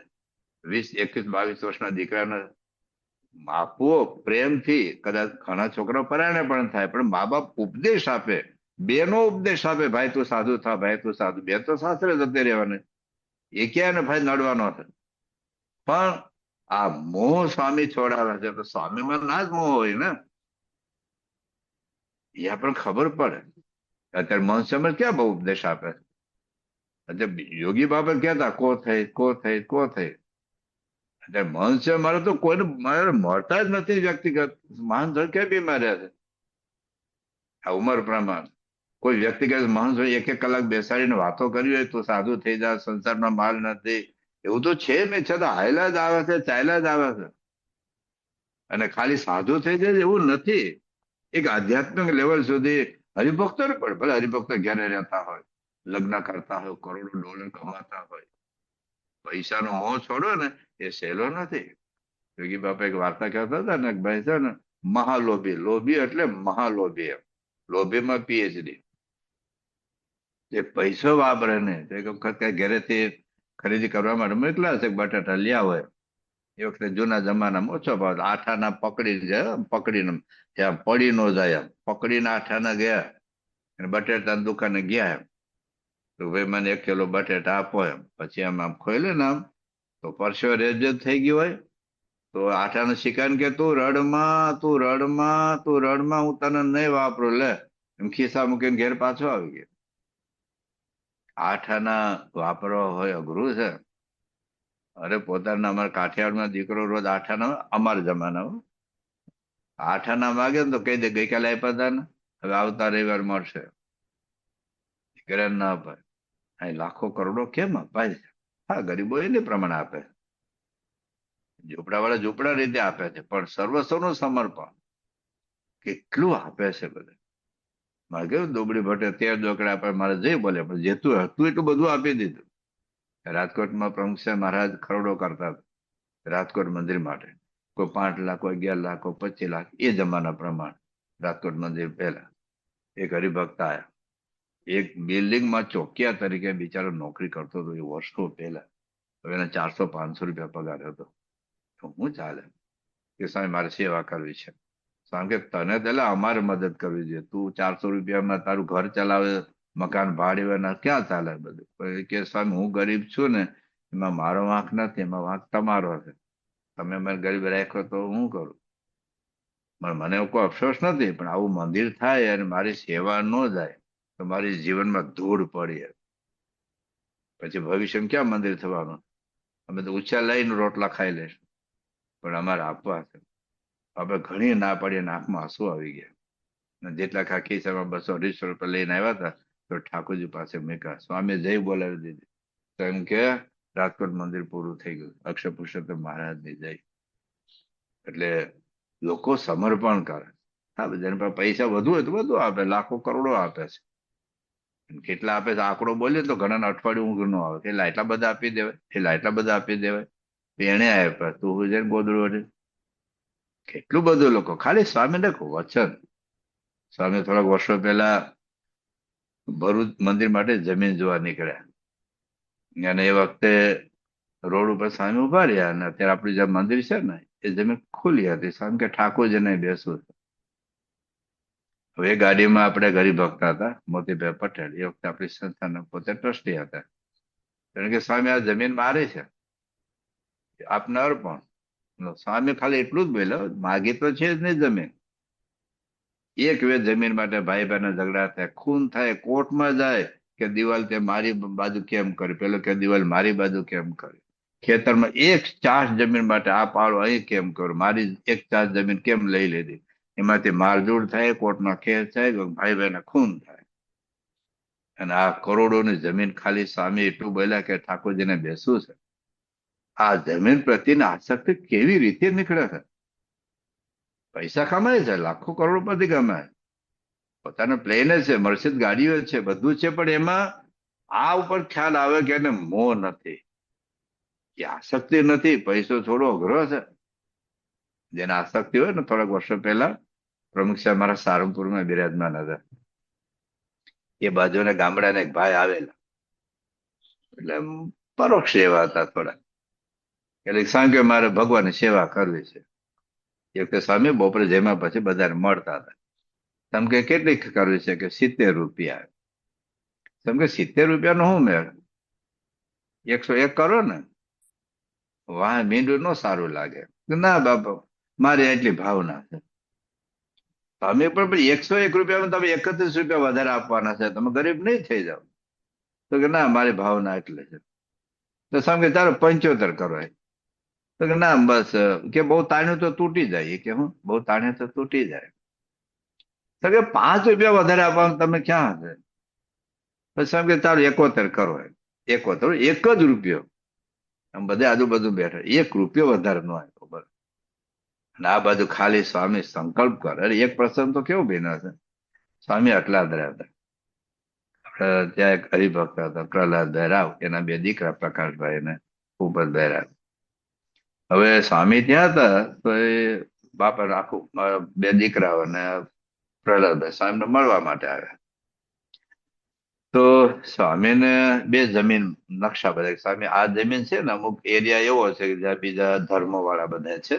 20, 21, 22 વર્ષના દીકરાને આપવો પ્રેમથી. કદાચ ઘણા છોકરા પરાયણે પણ થાય, પણ મા બાપ ઉપદેશ આપે, બેનો ઉપદેશ આપે, ભાઈ તું સાધુ થા, ભાઈ તું સાધુ. બે તો સાસરે જતે રહેવાને, એ ક્યાં ને ભાઈ નડવાનો છે. પણ આ મોહ સ્વામી છોડાવે છે, તો સ્વામીમાં ના જ મોહ હોય ને, એ આપણને ખબર પડે. અત્યારે મહંત ક્યાં બહુ ઉપદેશ આપે. યોગી બાબા કહેતા કો થઈ, કો થઈ, કો થઈ. એટલે મહંત મારે તો કોઈને મારે મળતા જ નથી વ્યક્તિગત. મહાન ક્યાં બીમાર્યા છે આ ઉંમર પ્રમાણે? કોઈ વ્યક્તિગત મહંત 1-1 કલાક બેસાડીને વાતો કરી હોય તો સાધુ થઈ જાય, સંસારમાં માલ નથી, એવું તો છે નહીં. છતાં હાયલા જ આવે છે, ચાલ્યા જ આવે છે. અને ખાલી સાધુ થઈ જાય એવું નથી. એક આધ્યાત્મિક લેવલ સુધી હરિભક્તો પણ, ભલે હરિભક્તો ઘેરે રહેતા હોય, લગ્ન કરતા હોય, કરોડો ડોલર કમાતા હોય, પૈસાનો મોહ છોડો ને એ સહેલો નથી. યોગી બાપા એક વાર્તા કહેતા હતા ને, ભાઈ છે ને મહાલોભી. લોભી એટલે મહાલોભી. લોભીમાં પીએચડી. જે પૈસો વાપરે ને, એક વખત ઘરેથી ખરીદી કરવા માટે મોકલ્યા છે, બટાટા લ્યા હોય. એ વખતે જૂના જમાનામાં ઓછો ભાવ, આઠાના પકડીને ત્યાં પડી નો જાય એમ પકડીને આઠાના ગયા, અને બટેટાની દુકાને ગયા એમ. તો ભાઈ મને 1 કિલો બટેટા આપો એમ. પછી આમ ખોલે ને આમ તો પરસ્યો રેજ થઈ ગયો હોય. તો આઠાનો શિકાન કે તું રડમાં, તું રડમાં, તું રડમાં, હું તને નહીં વાપરું, લે એમ ખિસ્સા મૂકીને ઘેર પાછો આવી ગયો. આઠાના વાપરવા હોય અઘરું છે. અરે પોતાના અમારા કાઠિયાવાડમાં દીકરો રોજ આઠાના, અમારા જમાનામાં આઠાના માગે ને તો કહી દે ગઈકાલે આપ્યા હતા ને, હવે આવતા રવિવાર મળશે. દીકરા ના અપાય. અહીં લાખો કરોડો કેમ અપાય છે? હા, ગરીબો એને પ્રમાણે આપે, ઝૂંપડા વાળા ઝૂંપડા રીતે આપે છે, પણ સર્વસ્વનું સમર્પણ કેટલું આપે છે બધે. મારે કેવું દોબડી ભટ્ટે 13 દોકડા આપે, મારે જઈ બોલે, પણ જેતું હતું એટલું બધું આપી દીધું. રાજકોટમાં પ્રમુખ સાહેબ મહારાજ ખરડો કરતા રાજકોટ મંદિર માટે. કોઈ 5 લાખ, કોઈ 11 લાખ, કોઈ 25 લાખ, એ જમાના પ્રમાણે. રાજકોટ મંદિર પહેલા એક હરિભક્ત આયા, એક બિલ્ડિંગમાં ચોકિયા તરીકે બિચારો નોકરી કરતો હતો એ વર્ષો પહેલા. હવે એને 400-500 રૂપિયા પગાર હતો. તો હું ચાલે કે સ્વામી મારે સેવા કરવી છે. સ્વામી કે તને પેલા અમારે મદદ કરવી જોઈએ. તું 400 રૂપિયામાં તારું ઘર ચલાવે, મકાન ભાડે, ક્યાં ચાલે બધું? કે સ્વામી હું ગરીબ છું ને, એમાં મારો વાંક નથી, એમાં વાંક તમારો છે. તમે મને ગરીબ રાખ્યો તો હું કરું? મને કોઈ અફસોસ નથી, પણ આવું મંદિર થાય અને મારી સેવા ન જાય તો મારી જીવનમાં ધૂળ પડી. પછી ભવિષ્યમાં ક્યાં મંદિર થવાનું? અમે તો ઊંચા લઈને રોટલા ખાઈ લેશું, પણ અમારે આપવા છે. આપણે ઘણી ના પાડીએ, નાકમાં આંસુ આવી ગયા. અને જેટલા ખાખી સભા 200-250 રૂપિયા લઈને આવ્યા હતા, તો ઠાકોરજી પાસે મૂક્યા. સ્વામી જય બોલાવી દીધી. તો એમ કે રાજકોટ મંદિર પૂરું થઈ ગયું. અક્ષર પુરુષોત્તમ મહારાજની જય. એટલે લોકો સમર્પણ કરે. હા, જેની પાસે પૈસા વધુ હોય તો બધું આપે, લાખો કરોડો આપે છે. કેટલા આપે છે આંકડો બોલીએ તો ઘણા અઠવાડિયું ઊંઘ ન આવે. એટલે એટલા બધા આપી દેવાય, એટલે એટલા બધા આપી દેવાય. એને આપ્યા, તું હું જઈને ગોદડું. કેટલું બધું લોકો ખાલી સ્વામીને વચન. સ્વામી થોડાક વર્ષો પહેલા ભરૂચ મંદિર માટે જમીન જોવા નીકળ્યા, અને એ વખતે રોડ ઉપર સ્વામી ઉભા રહ્યા, અને અત્યારે આપણું જે મંદિર છે ને એ જમીન ખુલ્લી હતી. સ્વામી કે ઠાકોરજીને બેસવું. હવે એ ગાડીમાં આપણે ગરીબ ભક્ત હતા, મોતીભાઈ પટેલ, એ વખતે આપણી સંસ્થાના પોતે ટ્રસ્ટી હતા. કારણ કે સ્વામી આ જમીન મારે છે, આપને અર્પણ. સ્વામી ખાલી એટલું જ બોલ્યો, માગી તો છે જ નહીં જમીન. એક વે જમીન માટે ભાઈ બહેન ઝઘડા થાય, ખૂન થાય, કોર્ટમાં જાય કે દિવાલ તે મારી બાજુ કેમ કરી, પેલો કે દિવાલ મારી બાજુ કેમ કરી. ખેતરમાં એક ચાસ જમીન માટે આ પાડો અહીં કેમ કરું, મારી એક ચાસ જમીન કેમ લઈ લીધી. એમાંથી મારઝૂડ થાય, કોર્ટમાં કેસ થાય, ભાઈ બહેન ખૂન થાય. અને આ કરોડોની જમીન ખાલી સ્વામી એટલું બોલ્યા કે ઠાકોરજીને બેસવું છે. આ જમીન પ્રત્યેની આસક્તિ કેવી રીતે નીકળે છે. પૈસા કમાય છે, લાખો કરોડપતિ કમાય, પોતાના પ્લેન છે, મર્સિડીઝ ગાડીઓ છે, બધું છે, પણ એમાં આ ઉપર ખ્યાલ આવે કે એને મોહ નથી, કે આસક્તિ નથી. પૈસો થોડો અઘરો છે. જેને આસક્તિ હોય ને, થોડાક વર્ષો પહેલા પ્રમુખ સાહેબ મારા સારંગપુરમાં બિરાજમાન હતા. એ બાજુના ગામડાના એક ભાઈ આવેલા, એટલે પરોક્ષ એવા હતા થોડા. એટલે સાંજે મારે ભગવાનની સેવા કરવી છે. એ વખતે સ્વામી બપોરે જમ્યા પછી બધાને મળતા હતા. તમે કે કેટલી કરવી છે? કે 70 રૂપિયા. તમે કે 70 રૂપિયાનો શું મેળ? 101 કરો ને. વાહ, મીંડું ન સારું લાગે. ના બાપા, મારી એટલી ભાવના છે. તમે પણ 101 રૂપિયામાં તમે 31 રૂપિયા વધારે આપવાના છે, તમે ગરીબ નહીં થઈ જાવ. તો કે ના, મારી ભાવના એટલે છે. તો સામે ચાલો 75 કરો. તો કે ના બસ, કે બહુ તાણ્યું તો તૂટી જાય. કે હું બહુ તાણ્યું તો તૂટી જાય. તો કે 5 રૂપિયા વધારે આપવાનું તમે ક્યાં હશે? પછી સાહેબ કે ચાલો 71 કરો. 71, એક જ રૂપિયો. આમ બધે આજુબાજુ બેઠા, 1 રૂપિયો વધારે ન આવ્યો. બરાબર. અને આ બાજુ ખાલી સ્વામી સંકલ્પ કરે. અરે એક પ્રસંગ તો કેવો બન્યો છે. સ્વામી આટલા હતા. ત્યાં એક હરિભક્ત હતા, પ્રહલાદભાઈ રાવ. એના 2 દીકરા, પ્રકાશભાઈ અને ભૂપતભાઈ રાવ. હવે સ્વામી ત્યાં હતા, તો એ બાપા આખું 2 દીકરાઓ અને પ્રહલાદભાઈ સ્વામીને મળવા માટે આવ્યા. તો સ્વામીને 2 જમીન નકશા બધા. સ્વામી આ જમીન છે ને, અમુક એરિયા એવો છે કે જ્યાં બીજા ધર્મો વાળા બધા છે,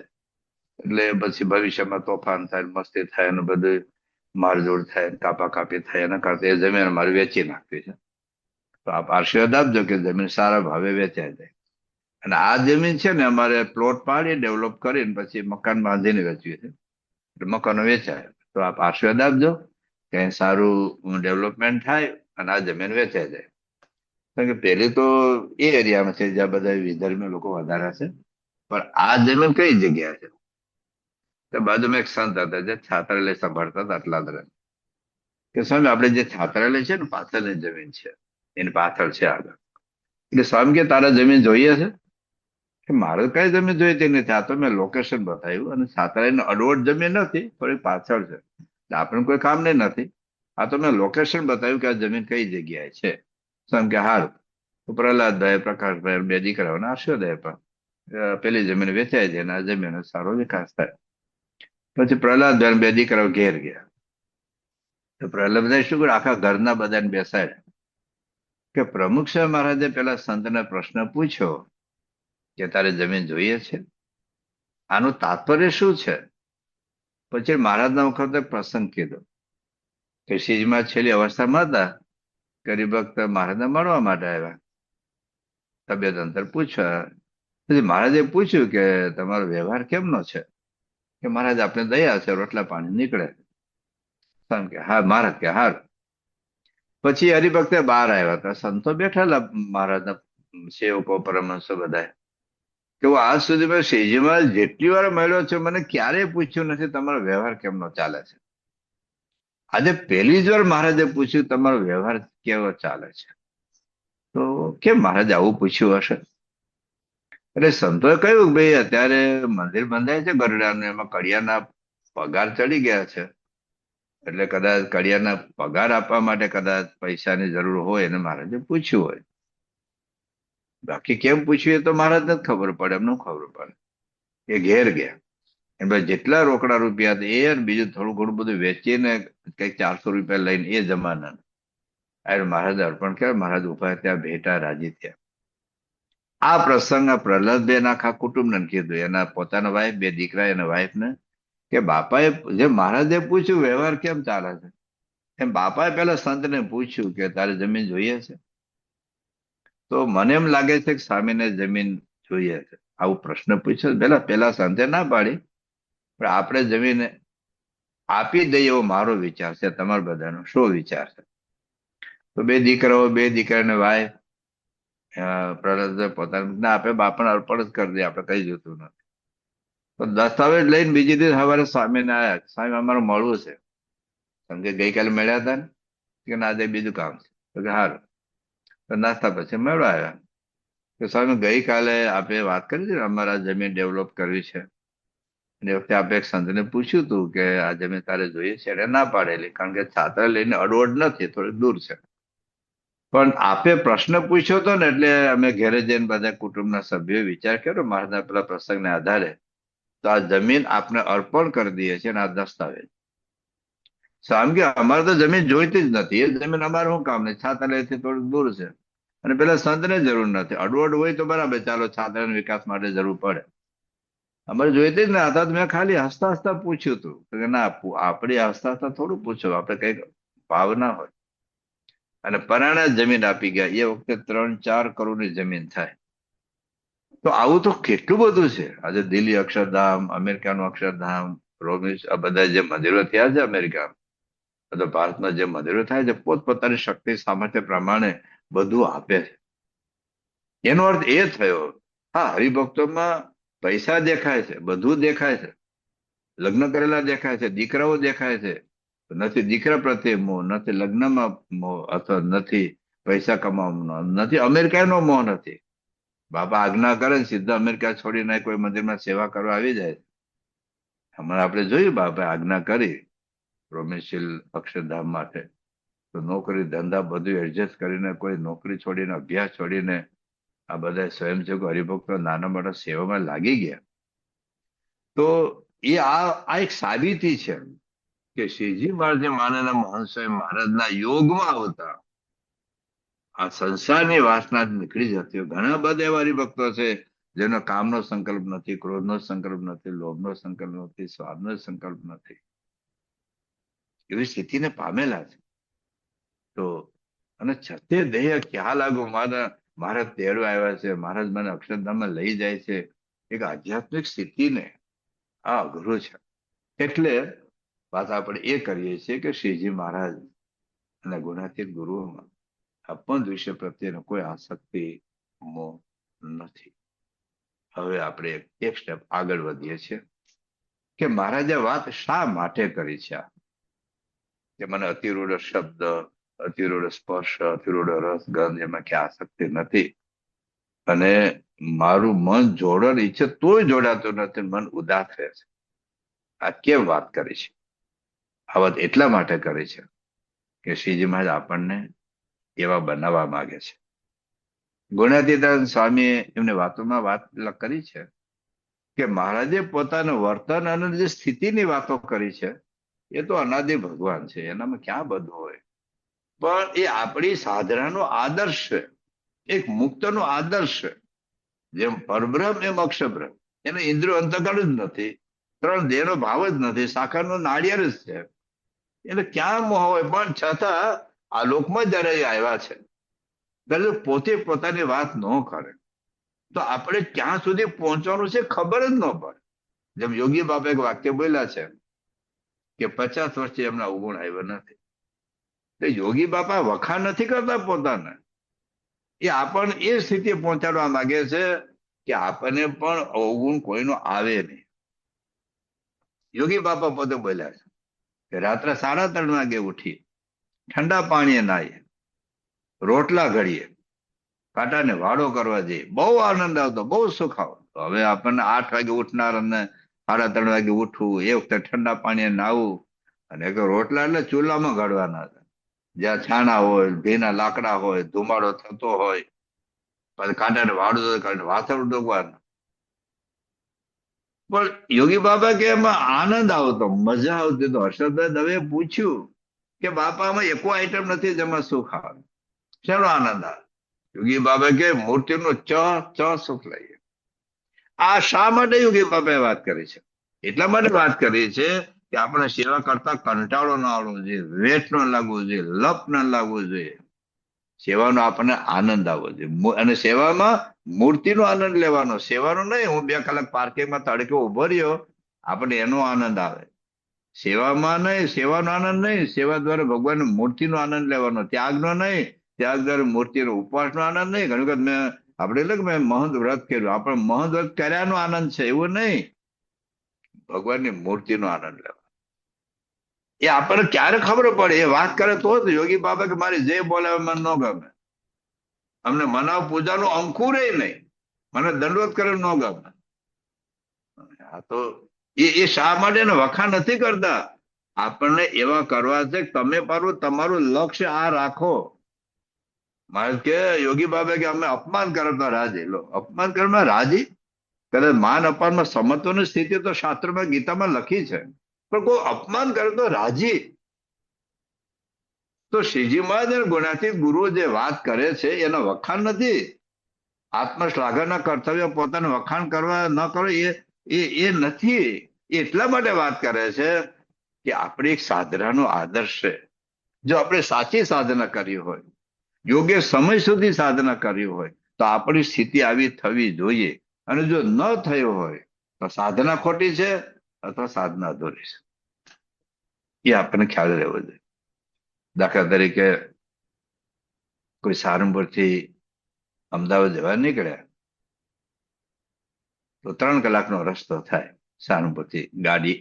એટલે પછી ભવિષ્યમાં તોફાન થાય, મસ્તી થાય, અને બધું મારઝોડ થાય, કાપા કાપી થાય. એના કરતા એ જમીન અમારે વેચી નાખવી છે. તો આપ આશીર્વાદ આપજો કે જમીન સારા ભાવે વેચાઈ જાય. અને આ જમીન છે ને, અમારે પ્લોટ પાડી ડેવલપ કરીને પછી મકાન બાંધીને વેચવી છે. એટલે મકાનો વેચાય. તો આપ આશીર્વાદ આપજો કે સારું ડેવલપમેન્ટ થાય અને આ જમીન વેચાઈ જાય. કારણ કે પહેલી તો એ એરિયામાં છે જ્યાં બધા વિધર્મી લોકો વધારે છે. પણ આ જમીન કઈ જગ્યા છે? તો બાજુમાં એક સંત હતા જે છાત્રાલય સંભાળતા હતા આટલા દરે. કે સ્વામી આપણે જે છાત્રાલય છે ને, પાછળની જમીન છે, એની પાછળ છે આગળ. એટલે સ્વામી કે તારા જમીન જોઈએ છે? કે મારે કઈ જમીન જોઈએ તે નથી. આ તો મેં લોકેશન બતાવ્યું, અને છાત્રાલયની અડવટ જમીન નથી, થોડી પાછળ છે. એટલે આપણે કોઈ કામ નહીં નથી. આ તો મેં લોકેશન બતાવ્યું કે આ જમીન કઈ જગ્યાએ છે. સ્વામી કે હારું. પ્રહલાદભાઈ, પ્રકાશભાઈ 2 દીકરાઓને આશીર્વાદ આપ્યા. પેલી જમીન વેચાય છે અને આ જમીનનો સારો વિકાસ થાય. પછી પ્રહલાદભાઈ 2 દીકરાઓ ઘેર ગયા. તો પ્રહલાદભાઈ શું કર્યું? આખા ઘરના બધાને બેસાડ્યા. કે પ્રમુખ સાહેબ મહારાજે પેલા સંતને પ્રશ્ન પૂછ્યો કે તારે જમીન જોઈએ છે, આનું તાત્પર્ય શું છે? પછી મહારાજના વખતે પ્રસંગ કીધો કે શીજમાં છેલ્લી અવસ્થામાં હતા, ગરીબ ભક્ત મહારાજને મળવા માટે આવ્યા, તબિયત અંતર પૂછવા. પછી મહારાજે પૂછ્યું કે તમારો વ્યવહાર કેમનો છે? કે મહારાજ આપણે દયા છે, રોટલા પાણી નીકળે. કે હા મહારાજ કે હાર. પછી હરિભક્તે બહાર આવ્યા હતા. સંતો બેઠેલા, મહારાજના સેવકો પરમહંસો બધા. કે હું આજ સુધીમાં શ્રીજીમાં જેટલી વાર મળ્યો છું મને ક્યારેય પૂછ્યું નથી તમારો વ્યવહાર કેમનો ચાલે છે. આજે પહેલી જ વાર મહારાજે પૂછ્યું તમારો વ્યવહાર કેવો ચાલે છે. તો કેમ મહારાજ આવું પૂછ્યું હશે? એટલે સંતોએ કહ્યું કે ભાઈ અત્યારે મંદિર બંધાય છે ગરડાનું, એમાં કડિયાના પગાર ચડી ગયા છે. એટલે કદાચ કડિયાના પગાર આપવા માટે કદાચ પૈસાની જરૂર હોય અને મહારાજે પૂછ્યું હોય. બાકી કેમ પૂછ્યું એ તો મહારાજને જ ખબર પડે, એમનું ખબર પડે. એ ઘેર ગયા. એમ ભાઈ જેટલા રોકડા રૂપિયા હતા એ અને બીજું થોડું ઘણું બધું વેચીને કંઈક 400 રૂપિયા લઈને એ જમાના મહારાજ અર્પણ કર્યા. મહારાજ ઉભા ત્યાં ભેટા રાજી થયા. આ પ્રસંગ પ્રહલાદબેન આખા કુટુંબને કીધું, એના પોતાના વાઈફ, 2 દીકરા એના વાઈફને, કે બાપાએ જે મહારાજે પૂછ્યું વ્યવહાર કેમ ચાલે છે, એમ બાપાએ પેલા સંતને પૂછ્યું કે તારે જમીન જોઈએ છે? તો મને એમ લાગે છે કે સ્વામીને જમીન જોઈએ છે. આવું પ્રશ્ન પૂછ્યો. પેલા સંતે ના પાડી, પણ આપણે જમીન આપી દઈએ એવો મારો વિચાર છે. તમારા બધાનો શું વિચાર છે? તો 2 દીકરાઓ, 2 દીકરાને વાઈફ પ્રહલાદ પોતાના ના આપે, બાપાને અર્પણ જ કરી દે, આપણે કઈ જોતું નથી. તો દસ્તાવેજ લઈને બીજી દિવસ સવારે સ્વામીને આવ્યા. સ્વામી અમારે મળવું છે. કેમ કે ગઈકાલે મળ્યા હતા ને, કે ના આજે બીજું કામ છે. તો કે સારું. તો નાસ્તા પછી મળવા આવ્યા. તો સ્વામી ગઈકાલે આપણે વાત કરી હતી ને અમારા જમીન ડેવલપ કરવી છે, અને એ વખતે આપણે એક સંતને પૂછ્યું હતું કે આ જમીન તારે જોઈએ છે, એને ના પાડેલી, કારણ કે છાત્ર લઈને અડવડ નથી, થોડી દૂર છે. પણ આપે પ્રશ્ન પૂછ્યો હતો ને એટલે અમે ઘરે જઈને બધા કુટુંબના સભ્યોએ વિચાર કર્યો મહારાજના પેલા પ્રસંગને આધારે, તો આ જમીન આપને અર્પણ કરી દઈએ છીએ. અને આ દસ્તાવેજ સ્વામી કે અમારે તો જમીન જોઈતી જ નથી. એ જમીન અમારે શું કામ નહીં, છાત્રાલયથી થોડું દૂર છે અને પેલા સંતને જરૂર નથી. અડવડ હોય તો બરાબર, ચાલો છાત્રાના વિકાસ માટે જરૂર પડે. અમારે જોઈતી જ ના હતા. તો મેં ખાલી હસતા હસતા પૂછ્યું હતું કે ના, આપણે હસતા હસતા થોડું પૂછો, આપણે કઈક ભાવ ના હોય. અને પરાણે જમીન આપી ગયા. એ વખતે 3-4 કરોડની જમીન થાય. તો આવું તો કેટલું બધું છે. આજે દિલ્હી અક્ષરધામ, અમેરિકાનું અક્ષરધામ, રોમેશ, આ બધા જે મંદિરો થયા છે અમેરિકા, બધા ભારતમાં જે મંદિરો થાય છે, પોતપોતાની શક્તિ સામર્થ્ય પ્રમાણે બધું આપે છે. એનો અર્થ એ થયો, હા, હરિભક્તોમાં પૈસા દેખાય છે, બધું દેખાય છે, લગ્ન કરેલા દેખાય છે, દીકરાઓ દેખાય છે, નથી દીકરા પ્રત્યે મોહ, નથી લગ્નમાં મોહ, અથવા નથી પૈસા કમાવાનો, નથી અમેરિકાનો મોહ નથી. બાપા આજ્ઞા કરે ને સીધા અમેરિકા છોડીને કોઈ મંદિરમાં સેવા કરવા આવી જાય. હમણાં આપણે જોયું બાપા આજ્ઞા કરી રોમેશિલ અક્ષરધામ માટે, તો નોકરી ધંધા બધું એડજસ્ટ કરીને કોઈ નોકરી છોડીને, અભ્યાસ છોડીને આ બધા સ્વયંસેવકો હરિભક્તો નાના મોટા સેવામાં લાગી ગયા. તો આ એક સાબિતી છે કે શ્રીજી મહારાજ માનેલા મહંસો મહારાજના યોગમાં આવતા આ સંસારની વાસના નીકળી જતી. ઘણા બધા એવા હરિભક્તો છે જેનો કામનો સંકલ્પ નથી, ક્રોધનો સંકલ્પ નથી, લોભનો સંકલ્પ નથી, સ્વાદનો સંકલ્પ નથી, એવી સ્થિતિને પામેલા છે. તો અને છતે દેહ ક્યાં લાગુ, મારા તેડવા આવ્યા છે, મહારાજ મને અક્ષરધામમાં લઈ જાય છે. એક આધ્યાત્મિક સ્થિતિને આ અઘરું છે. એટલે વાત આપણે એ કરીએ છીએ કે શ્રીજી મહારાજ અને ગુણાતીત ગુરુઓમાં આપણ વિષય પ્રત્યેનો કોઈ આસક્તિ, મોહ નથી. હવે આપણે એક સ્ટેપ આગળ વધીએ છીએ કે મહારાજે વાત શા માટે કરી છે. કે મને અતિરૂઢ શબ્દ, અતિરૂઢ સ્પર્શ, અતિરૂઢ રસ, ગંધ, એમાં ક્યાં આસક્તિ નથી, અને મારું મન જોડણ ઈચ્છે તોય જોડાતું નથી, મન ઉદાસ રહે છે. આ કેમ વાત કરી છે? આ વાત એટલા માટે કરી છે કે શ્રીજી મહારાજ આપણને એવા બનાવવા માંગે છે. ગુણાતીતાનંદ સ્વામીએ એમને વાતોમાં વાત કરી છે કે મહારાજે પોતાનું વર્તન અને જે સ્થિતિની વાતો કરી છે એ તો અનાદિ ભગવાન છે, એનામાં ક્યાં બધું હોય. પણ એ આપણી સાધનાનો આદર્શ છે, એક મુક્તનો આદર્શ છે. જેમ પરબ્રહ્મ એમ અક્ષરબ્રહ્મ, એને ઇન્દ્રિયો અંતકરણ જ નથી, 3 દેહનો ભાવ જ નથી, સાકારનો નાળિયેર જ છે. એટલે ક્યાં મોહ હોય, પણ છતાં આ લોકમાં જયારે એ આવ્યા છે ત્યારે પોતે પોતાની વાત ન કરે તો આપણે ક્યાં સુધી પહોંચવાનું છે ખબર જ ન પડે. જેમ યોગી બાપા એક વાક્ય બોલ્યા છે કે 50 વર્ષથી એમના અવગુણ આવ્યા નથી. તો યોગી બાપા વખાણ નથી કરતા પોતાને, એ આપણને એ સ્થિતિ પહોંચાડવા માંગે છે કે આપણને પણ અવગુણ કોઈનો આવે નહીં. યોગી બાપા પોતે બોલ્યા છે કે રાત્રે 3:30 વાગે ઉઠી, ઠંડા પાણીએ નાહીએ, રોટલા ઘડીએ, કાંટાને વાળો કરવા જઈએ, બહુ આનંદ આવતો, બહુ સુખ આવતો. હવે આપણને 8 વાગે ઉઠનાર અને 3:30 વાગે ઉઠવું, એ વખતે ઠંડા પાણીએ નાહવું, અને રોટલા એટલે ચૂલામાં ઘડવાના હતા, જ્યાં છાણા હોય, ભીના લાકડા હોય, ધુમાડો થતો હોય, પછી કાંટાને વાળું વાસણ ડૂબવાના. પણ યોગી બાબા કે એમાં આનંદ આવતો, મજા આવતી. તો હર્ષદભાઈ દવે પૂછ્યું કે બાપામાં એકો આઈટમ નથી જેમાં સુખ આવે, શેનો આનંદ આવે? યોગી બાબા કે મૂર્તિનું ચ સુખ લઈએ. આ શા માટે યોગી બાબાએ વાત કરી છે? એટલા માટે વાત કરી છે કે આપણે સેવા કરતા કંટાળો ના આવવો જોઈએ, વેઠ ન લાગવો જોઈએ, લપ ન લાગવો જોઈએ. સેવાનો આપણને આનંદ આવવો જોઈએ, અને સેવામાં મૂર્તિનો આનંદ લેવાનો, સેવાનો નહીં. હું 2 કલાક પાર્કિંગમાં તડકે ઉભો રહ્યો, આપણને એનો આનંદ આવે. સેવામાં નહીં, સેવાનો આનંદ નહીં. સેવા દ્વારા ભગવાનની મૂર્તિનો આનંદ લેવાનો, ત્યાગનો નહીં. ત્યાગ દ્વારા મૂર્તિનો, ઉપવાસનો આનંદ નહીં. ઘણી વખત આપણે એટલે કે મેં મહંત વ્રત કર્યું, આપણે મહંત વ્રત કર્યાનો આનંદ છે એવું નહીં. ભગવાનની મૂર્તિનો આનંદ લેવાનો. એ આપણને ક્યારે ખબર પડે? એ વાત કરે તો જ. યોગી બાબા કે મારી જે બોલાવે મને ન ગમે, અમને મનાવ પૂજાનું અંકુરે નહીં, મને દંડવત કરે ન ગમે. આ તો એ શા માટે વખાણ નથી કરતા? આપણને એવા કરવા છે કે તમે તમારું લક્ષ્ય આ રાખો. મારે કે યોગી બાબા કે અમે અપમાન કરે તો રાજી. લો, અપમાન કરવામાં રાજી? કદાચ માન અપમાનમાં સમત્વની સ્થિતિ તો શાસ્ત્રમાં, ગીતામાં લખી છે, પણ કોઈ અપમાન કરે તો રાજી. તો શ્રીજી મહારાજ ગુણાતીત ગુરુ જે વાત કરે છે એના વખાણ નથી. આત્મશ્લાઘનના કર્તવ્ય પોતાને વખાણ કરવા ન કરો એ નથી. એટલા માટે વાત કરે છે કે આપણે એક સાધનાનો આદર્શ છે. જો આપણે સાચી સાધના કરી હોય, યોગ્ય સમય સુધી સાધના કરી હોય, તો આપણી સ્થિતિ આવી થવી જોઈએ. અને જો ન થયો હોય તો સાધના ખોટી છે અથવા સાધના અધૂરી છે. એ આપણને ખ્યાલ રહેવો જોઈએ. દાખલા તરીકે કોઈ સારંગપુરથી અમદાવાદ જવા નીકળ્યા તો 3 કલાકનો રસ્તો થાય. સારંગપુરથી ગાડી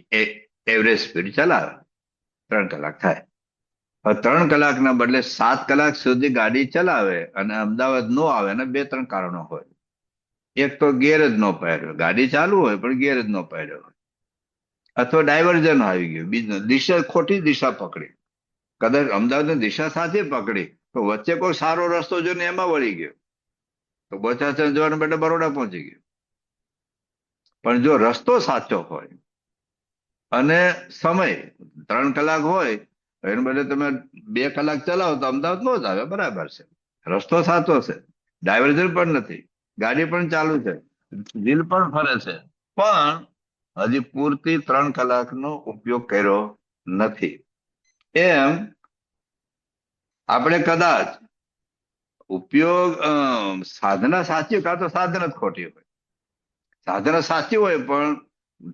એવરેજ સ્પીડ ચલાવે, 3 કલાક થાય. 3 કલાકના બદલે 7 કલાક સુધી ગાડી ચલાવે અને અમદાવાદ નો આવે, અને 2-3 કારણો હોય. એક તો ગેર જ ન પાડ્યો, ગાડી ચાલુ હોય પણ ગેર જ ન પાડ્યો હોય, અથવા ડાયવર્ઝન આવી ગયું, બીજું દિશા, ખોટી દિશા પકડી. કદાચ અમદાવાદની દિશા સાથે પકડી તો વચ્ચે કોઈ સારો રસ્તો જોઈને એમાં વળી ગયો, તો બોચાસણ જવાને બદલે બરોડા પહોંચી ગયો. પણ જો રસ્તો સાચો હોય અને સમય 3 કલાક હોય, એને બદલે તમે 2 કલાક ચલાવો તો અમદાવાદ નો જ આવે. બરાબર છે, રસ્તો સાચો છે, ડાયવર્ઝન પણ નથી, ગાડી પણ ચાલુ છે, વ્હીલ પણ ફરે છે, પણ હજી પૂરતી 3 કલાકનો ઉપયોગ કર્યો નથી. એમ આપણે કદાચ ઉપયોગ, સાધના સાચી કાં તો સાધના જ ખોટી હોય. સાધના સાચી હોય પણ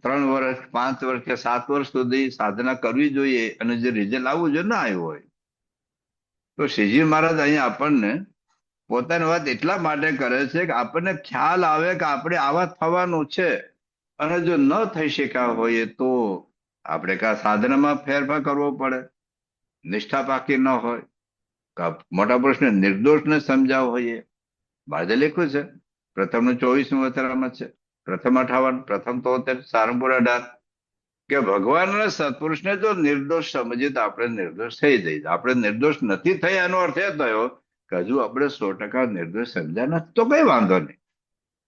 3 વર્ષ, 5 વર્ષ કે 7 વર્ષ સુધી સાધના કરવી જોઈએ, અને જે રિઝલ્ટ આવવું જોઈએ ના આવ્યું હોય. તો શ્રીજી મહારાજ અહીંયા આપણને પોતાની વાત એટલા માટે કરે છે કે આપણને ખ્યાલ આવે કે આપણે આવા થવાનું છે, અને જો ન થઈ શક્યા હોઈએ તો આપણે કા સાધનામાં ફેરફાર કરવો પડે, નિષ્ઠા પાકી ન હોય, મોટા પુરુષને નિર્દોષને સમજાવવો હોઈએ. બાજે લખ્યું છે, પ્રથમનું 24મું વતરામાં છે, પ્રથમ 58, પ્રથમ 73, સારંગપુર 18, કે ભગવાનના સત્પુરુષને જો નિર્દોષ સમજીએ તો આપણે નિર્દોષ થઈ જઈએ. આપણે નિર્દોષ નથી થયા એનો અર્થ એ થયો કે હજુ આપણે 100% નિર્દોષ સમજ્યા નથી, તો કઈ વાંધો નહીં,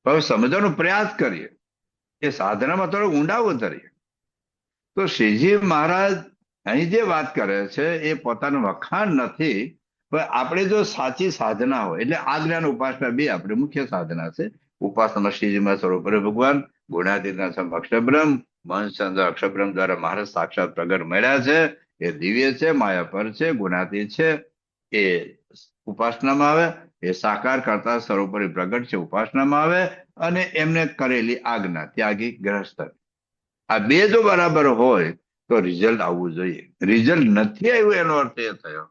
હવે સમજવાનો પ્રયાસ કરીએ, એ સાધનામાં થોડો ઊંડા ઉતરીએ. તો શ્રીજી મહારાજ અહીં જે વાત કરે છે એ પોતાનું વખાણ નથી, પણ આપણે જો સાચી સાધના હોય, એટલે આજ્ઞાન ઉપાસના બે આપણે મુખ્ય સાધના છે. ઉપાસનામાં શ્રીજીમાં સ્વરૂપ ભગવાન, ગુણાતીતના સમ અક્ષરબ્રહ્મ, મહંત અક્ષરબ્રહ્મ દ્વારા મહારાજ સાક્ષાત પ્રગટ મળ્યા છે. એ દિવ્ય છે, માયા પર છે, ગુણાતીત છે, એ ઉપાસનામાં આવે. એ સાકાર કરતા સર્વોપરી પ્રગટ છે, ઉપાસનામાં આવે. અને એમને કરેલી આજ્ઞા, ત્યાગી ગ્રહસ્થ, આ બે જો બરાબર હોય તો રિઝલ્ટ આવવું જોઈએ. રિઝલ્ટ નથી આવ્યું એનો અર્થ એ થયો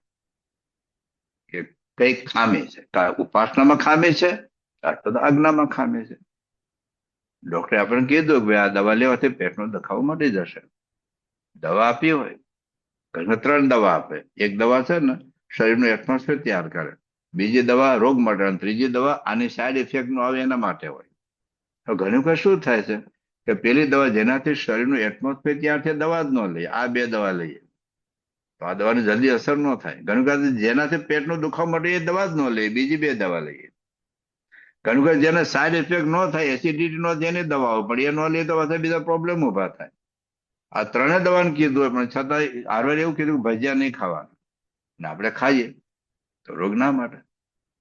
કે કઈક ખામી છે, ઉપાસનામાં ખામી છે, આજ્ઞામાં ખામી છે. ડોક્ટરે આપણને કીધું કે ભાઈ આ દવા લેવાથી પેટનો દુખાવો મટી જશે. દવા આપી હોય, ઘરમાં 3 દવા આપે. એક દવા છે ને શરીરનું એટમોસ્ફિયર તૈયાર કરે, બીજી દવા રોગ માટે, અને ત્રીજી દવા આની સાઈડ ઇફેક્ટ નો આવે એના માટે હોય. તો ઘણી વખત શું થાય છે કે પેલી દવા જેનાથી શરીરનું એટમોસ્ફિયર તૈયાર છે દવા જ ન લઈએ, આ 2 દવા લઈએ તો આ દવાની જલ્દી અસર ન થાય. ઘણી વખત જેનાથી પેટનો દુખાવો મટે એ દવા જ ન લઈએ, બીજી 2 દવા લઈએ. ઘણી વખત જેને સાઈડ ઇફેક્ટ ન થાય, એસિડિટી નો જેની દવાઓ પણ એ ન લઈએ તો પાછા બીજા પ્રોબ્લેમ ઉભા થાય. આ 3 દવાનું કીધું હોય પણ છતાં આયુર્વેદ એવું કીધું કે ભજીયા નહીં ખાવાના, ને આપણે ખાઈએ તો રોગ ના માટે.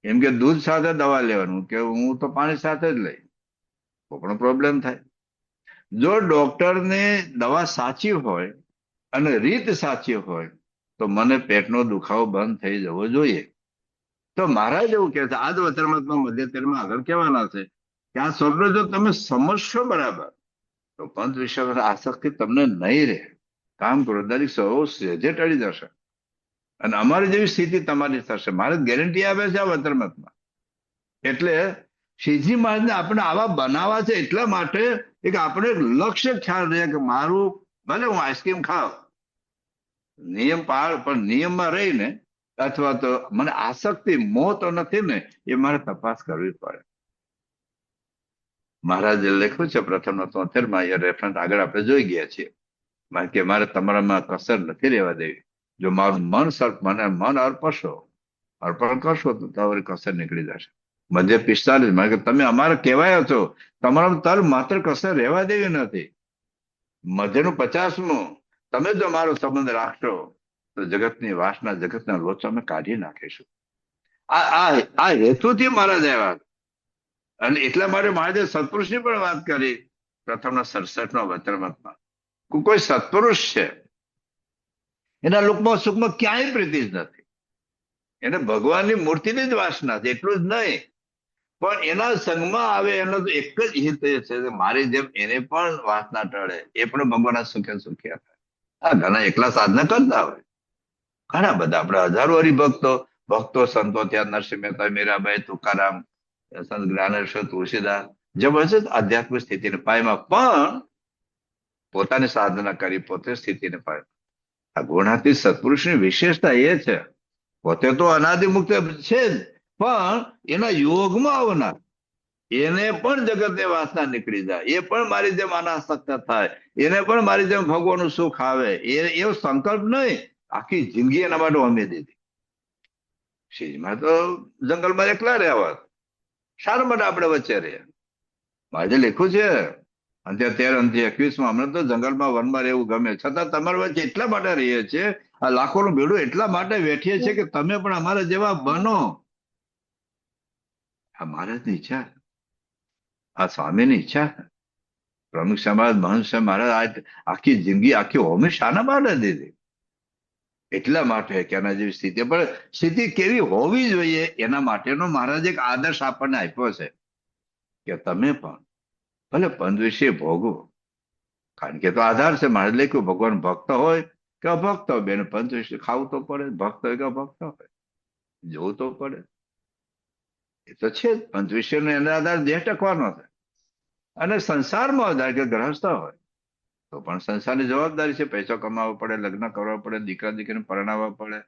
એમ કે દૂધ સાથે દવા લેવાનું, કે હું તો પાણી સાથે જ લઈ, તો પણ પ્રોબ્લેમ થાય. જો ડોક્ટરને દવા સાચી હોય અને રીત સાચી હોય તો મને પેટનો દુખાવો બંધ થઈ જવો જોઈએ. તો મહારાજ એવું કહે છે, આ જ વચનામૃતમાં મધ્યતરમાં આગળ કહેવાના છે કે આ શબ્દો જો તમે સમજશો બરાબર તો પંચ વિષય પર આસક્તિ તમને નહીં રહે. કામ કરો, દરેક સૌ સહેજે ટળી જશે અને અમારી જેવી સ્થિતિ તમારી થશે. મારે ગેરંટી આપે છે આ વચનામૃતમાં. એટલે શ્રીજી મહારાજને આપણે આવા બનાવવા છે એટલા માટે એક આપણે લક્ષ્ય ખ્યાલ રહે કે મારું, ભલે હું આઈસ્ક્રીમ ખાવ, નિયમ પાળ, પણ નિયમમાં રહીને, અથવા તો મને આસક્તિ મોહ તો નથી ને, એ મારે તપાસ કરવી પડે. મહારાજે લખ્યું છે પ્રથમ 73માં, એ રેફરન્સ આગળ આપણે જોઈ ગયા છીએ કે મારે તમારામાં કસર નથી રહેવા દેવી. જો મારું મન મને મન અર્પણ કરશો તો તમારી કસર નીકળી જશે. મધ્ય 45 માં કે તમે અમારે કહેવાય છો, તમારા તલ માત્ર કસર રહેવા દેવી નથી. મધ્યનું 50મું, તમે જો મારો સંબંધ રાખશો તો જગતની વાસના, જગતના લોચો અમે કાઢી નાખીશું. આ આ આ હેતુથી મહારાજ આવ્યા. અને એટલા માટે મહારાજે સત્પુરુષની પણ વાત કરી પ્રથમના 67માં વચનામૃતમાં. કોઈ સત્પુરુષ છે એના લોકમાં સુખમાં ક્યાંય પ્રીતિ જ નથી. એને ભગવાનની મૂર્તિની જ વાસના છે, એટલું જ નહીં, પણ એના સંગમાં આવે એનો તો એક જ હિત એ છે કે મારી જેમ એને પણ વાસના ટળે, એ પણ ભગવાનના સુખે સુખ્યા થાય. આ ઘણા એકલા સાધના કરતા હોય, ઘણા બધા આપણે હજારો ભક્તો સંતો ત્યાં, નરસિંહ મહેતા, મીરાબાઈ, તુકારામ, સંત જ્ઞાનેશ્વર, તુલસીદાસ, જબરજસ્ત આધ્યાત્મિક સ્થિતિને પાયમાં પણ પોતાની સાધના કરી પોતે સ્થિતિને પાય. આ ગુણાતીત સત્પુરુષની વિશેષતા એ છે, પોતે તો અનાદિમુક્ત છે જ, પણ એના યોગમાં આવનાર એને પણ જગતની વાસના નીકળી જાય, એ પણ મારી જેમ અનાસક્ત થાય, એને પણ મારી જેમ ભગવાનનું સુખ આવે, એવો સંકલ્પ નહીં, આખી જિંદગી એના માટે હોમી દીધી. શીજમાં તો જંગલમાં એકલા રહ્યા, શાના માટે આપણે વચ્ચે રહ્યા. આજે લખ્યું છે 13-21માં, અમને તો જંગલમાં વનમાં રહેવું ગમે, છતાં તમારી વચ્ચે એટલા માટે રહીએ છીએ, આ લાખોનું ભેડું એટલા માટે બેઠીએ છીએ કે તમે પણ અમારા જેવા બનો. આ મહારાજની ઈચ્છા, આ સ્વામીની ઈચ્છા. પ્રમુખ સમાજ મહંત મહારાજ આખી જિંદગી, આખી હોમી શાના માટે દીધી? એટલા માટે કે એના જેવી સ્થિતિ, પણ સ્થિતિ કેવી હોવી જોઈએ એના માટેનો મહારાજ એક આદર્શ આપણને આપ્યો છે કે તમે પણ ભલે પંચ વિશે ભોગવો. કારણ કે તો આધાર છે, મહારાજ લખ્યું ભગવાન ભક્ત હોય કે અભક્ત હોય, બેન પંચ વિશે ખાવું તો પડે, ભક્ત હોય કે અભક્ત હોય, જોવું તો પડે. એ તો છે જ, પંચ વિષયનો એના આધાર દેહ ટકવાનો છે. અને સંસારમાં આધાર કે ગ્રહસ્થ હોય તો પણ સંસારની જવાબદારી છે, પૈસો કમાવવો પડે, લગ્ન કરવા પડે, દીકરા દીકરીને પરણાવવા પડે,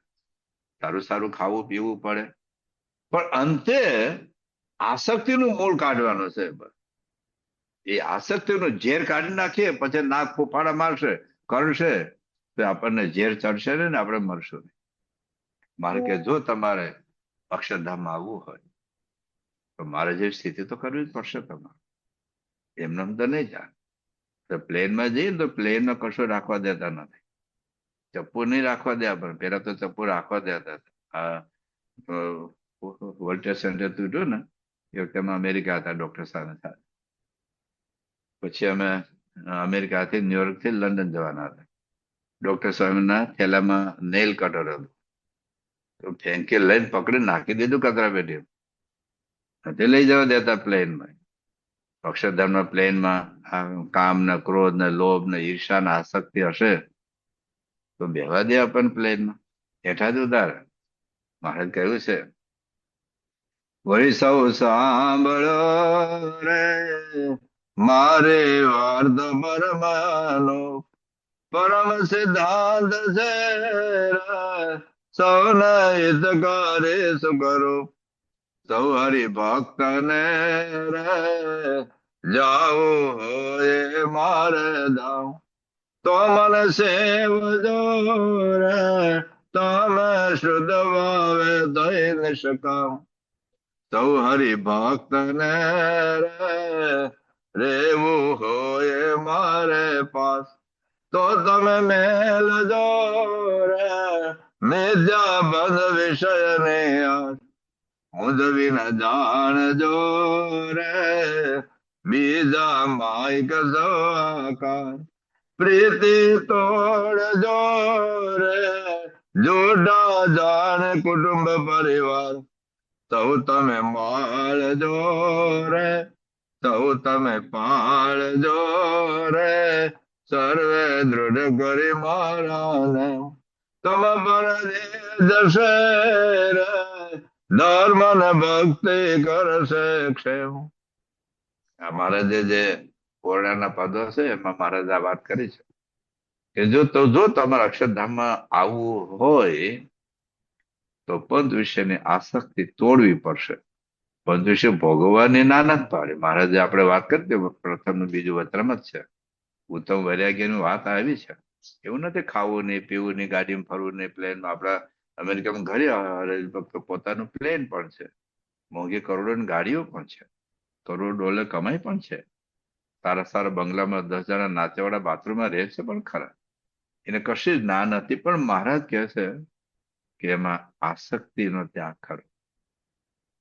સારું સારું ખાવું પીવું પડે. પણ અંતે આસક્તિનું મૂળ કાઢવાનું છે. એ આસક્તિનું ઝેર કાઢી નાખીએ પછી નાક ફૂફાડા મારશે, કરશે, તો આપણને ઝેર ચડશે ને આપણે મરશું નહીં. મારે કે જો તમારે અક્ષરધામમાં આવવું હોય તો મારે જે સ્થિતિ તો કરવી જ પડશે તમારે. એમને તો નહીં જાય. તો પ્લેનમાં જઈએ તો પ્લેનમાં કશું રાખવા દેતા નથી. ચપ્પુ નહીં રાખવા દે આપણને, પેલા તો ચપ્પુ રાખવા દેતા હતા. વર્લ્ડ ટ્રેડ સેન્ટર તૂટ્યું ને એ વખતે અમે અમેરિકા હતા ડોક્ટર સાથે. પછી અમે અમેરિકાથી ન્યુયોર્કથી લંડન જવાના હતા. ડોક્ટર સ્વામીના થેલામાં નેલ કટર હતું, તો ફેંકી લઈને પકડી નાખી દીધું કચરા પેટી. તે લઈ જવા દેતા પ્લેનમાં. અક્ષરધામના પ્લેનમાં કામ ને ક્રોધ ને લોભ ને ઈર્ષા ને આસક્તિ હશે તો બેવા દે આપણને પ્લેનમાં, હેઠા જ ઉતારે. મહારાજ કહ્યું છે, વળી સૌ સાંભળો રે મારે વાર્ધ પરમાનો પરમ સિદ્ધાંત છે રે. સૌના હિતકારી સુકરો સૌ હરિભક્ત ને રે. જાવું હોય મારે ધામ તો મને સેવજો રે. તમે શુદ્ધ ભાવે થઈ નિષ્કામ સૌ હરિભક્ત ને રે. રેવું હોય મારે પાસ તો તમે મેલજો રે. મિથ્યા બંધ વિષય ને મુજ વિના જાણજો રે. બીજા માઇક સવાકાર પ્રીતિ તોડજો રે. જોડા જાણ કુટુંબ પરિવાર સૌ તમે માળજો રે. સૌ તમે પાળજો રે. સર્વે દૃઢ કરી મારાને તમ પર જશે રે. ધર્મ ને ભક્તિ કરશે ક્ષેમ. આ મહારાજે જે ઓરડાના પદો છે એમાં મહારાજ આ વાત કરી છે કે જો તમારે અક્ષરધામમાં આવવું હોય તો પંચ વિશેની આસક્તિ તોડવી પડશે. પંચ વિશે ભોગવવાની ના નથી પાડી. મહારાજે આપણે વાત કરી પ્રથમ બીજું વચરામાં જ છે. ઉત્તમ વૈરાગ્યની વાત આવી છે. એવું નથી ખાવું નહીં, પીવું નહીં, ગાડીમાં ફરવું નહીં, પ્લેનમાં. આપણા અમેરિકામાં ઘણી પોતાનું પ્લેન પણ છે, મોંઘી કરોડોની ગાડીઓ પણ છે, કરોડ ડોલર કમાઈ પણ છે, સારા સારા બંગલામાં 10 જણા નાચેવાળા બાથરૂમમાં રહે છે પણ ખરા. એને કશી જ ના નથી. પણ મહારાજ કહે છે કે એમાં આસક્તિનો ત્યાગ ખરો.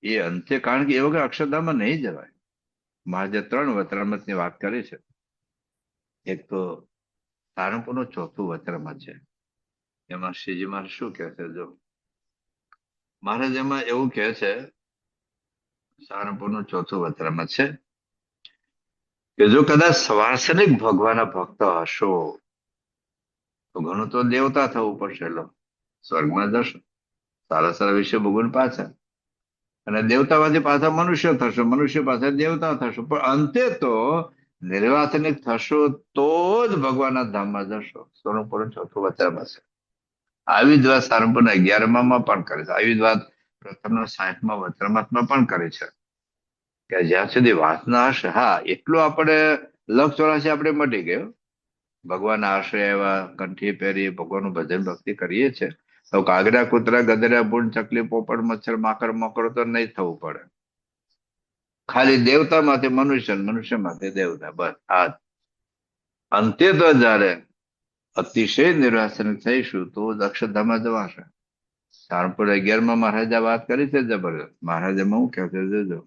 એ અંતે, કારણ કે એ વગર અક્ષરધામમાં નહીં જવાય. મહારાજે 3 વચરામૃતની વાત કરી છે. એક તો સારંગપુરનું 4થું વચરામૃત છે. એમાં શ્રીજી મહારાજ શું કહે છે? જો મહારાજ એમાં એવું કહે છે, સારંગપુરનું 4થું વચરામૃત છે કે જો કદાચ સ્વાર્થનિક ભગવાનના ભક્ત હશો તો ઘણું તો દેવતા થવું પડશે. લો, સ્વર્ગમાં જશો, સારા સારા વિષય ભોગવન પાછા, અને દેવતામાંથી પાછા મનુષ્ય થશો, મનુષ્ય પાછા દેવતા થશો. પણ અંતે તો નિર્વાસનિક થશો તો જ ભગવાનના ધામમાં જશો. સારંગપુરનું 4થું વચરામૃત છે. આવી જ વાત સારંગપુરના 11માં પણ કરે છે. આવી જ વાત પ્રથમના 60માં વચરામૃતમાં પણ કરે છે કે જ્યાં સુધી વાસના હશે, હા, એટલું આપણે 184 આપણે મટી ગયો. ભગવાન આશ્રય એવા કંઠી પહેરી ભગવાનનું ભજન ભક્તિ કરીએ છીએ તો કાગડા, કૂતરા, ગધેડા, ભૂંડ, ચકલી, પોપટ, મચ્છર, માકડ, મકોડો તો નહીં થવું પડે. ખાલી દેવતામાંથી મનુષ્ય, મનુષ્યમાંથી દેવતા, બસ. આ અંતે તો જયારે અતિશય નિર્વાસન થઈશું તો જ અક્ષરધામમાં જવાશે. સારંગપુર 11માં મહારાજે વાત કરી છે જબરદસ્ત. મહારાજે હું કહે છે જોજો.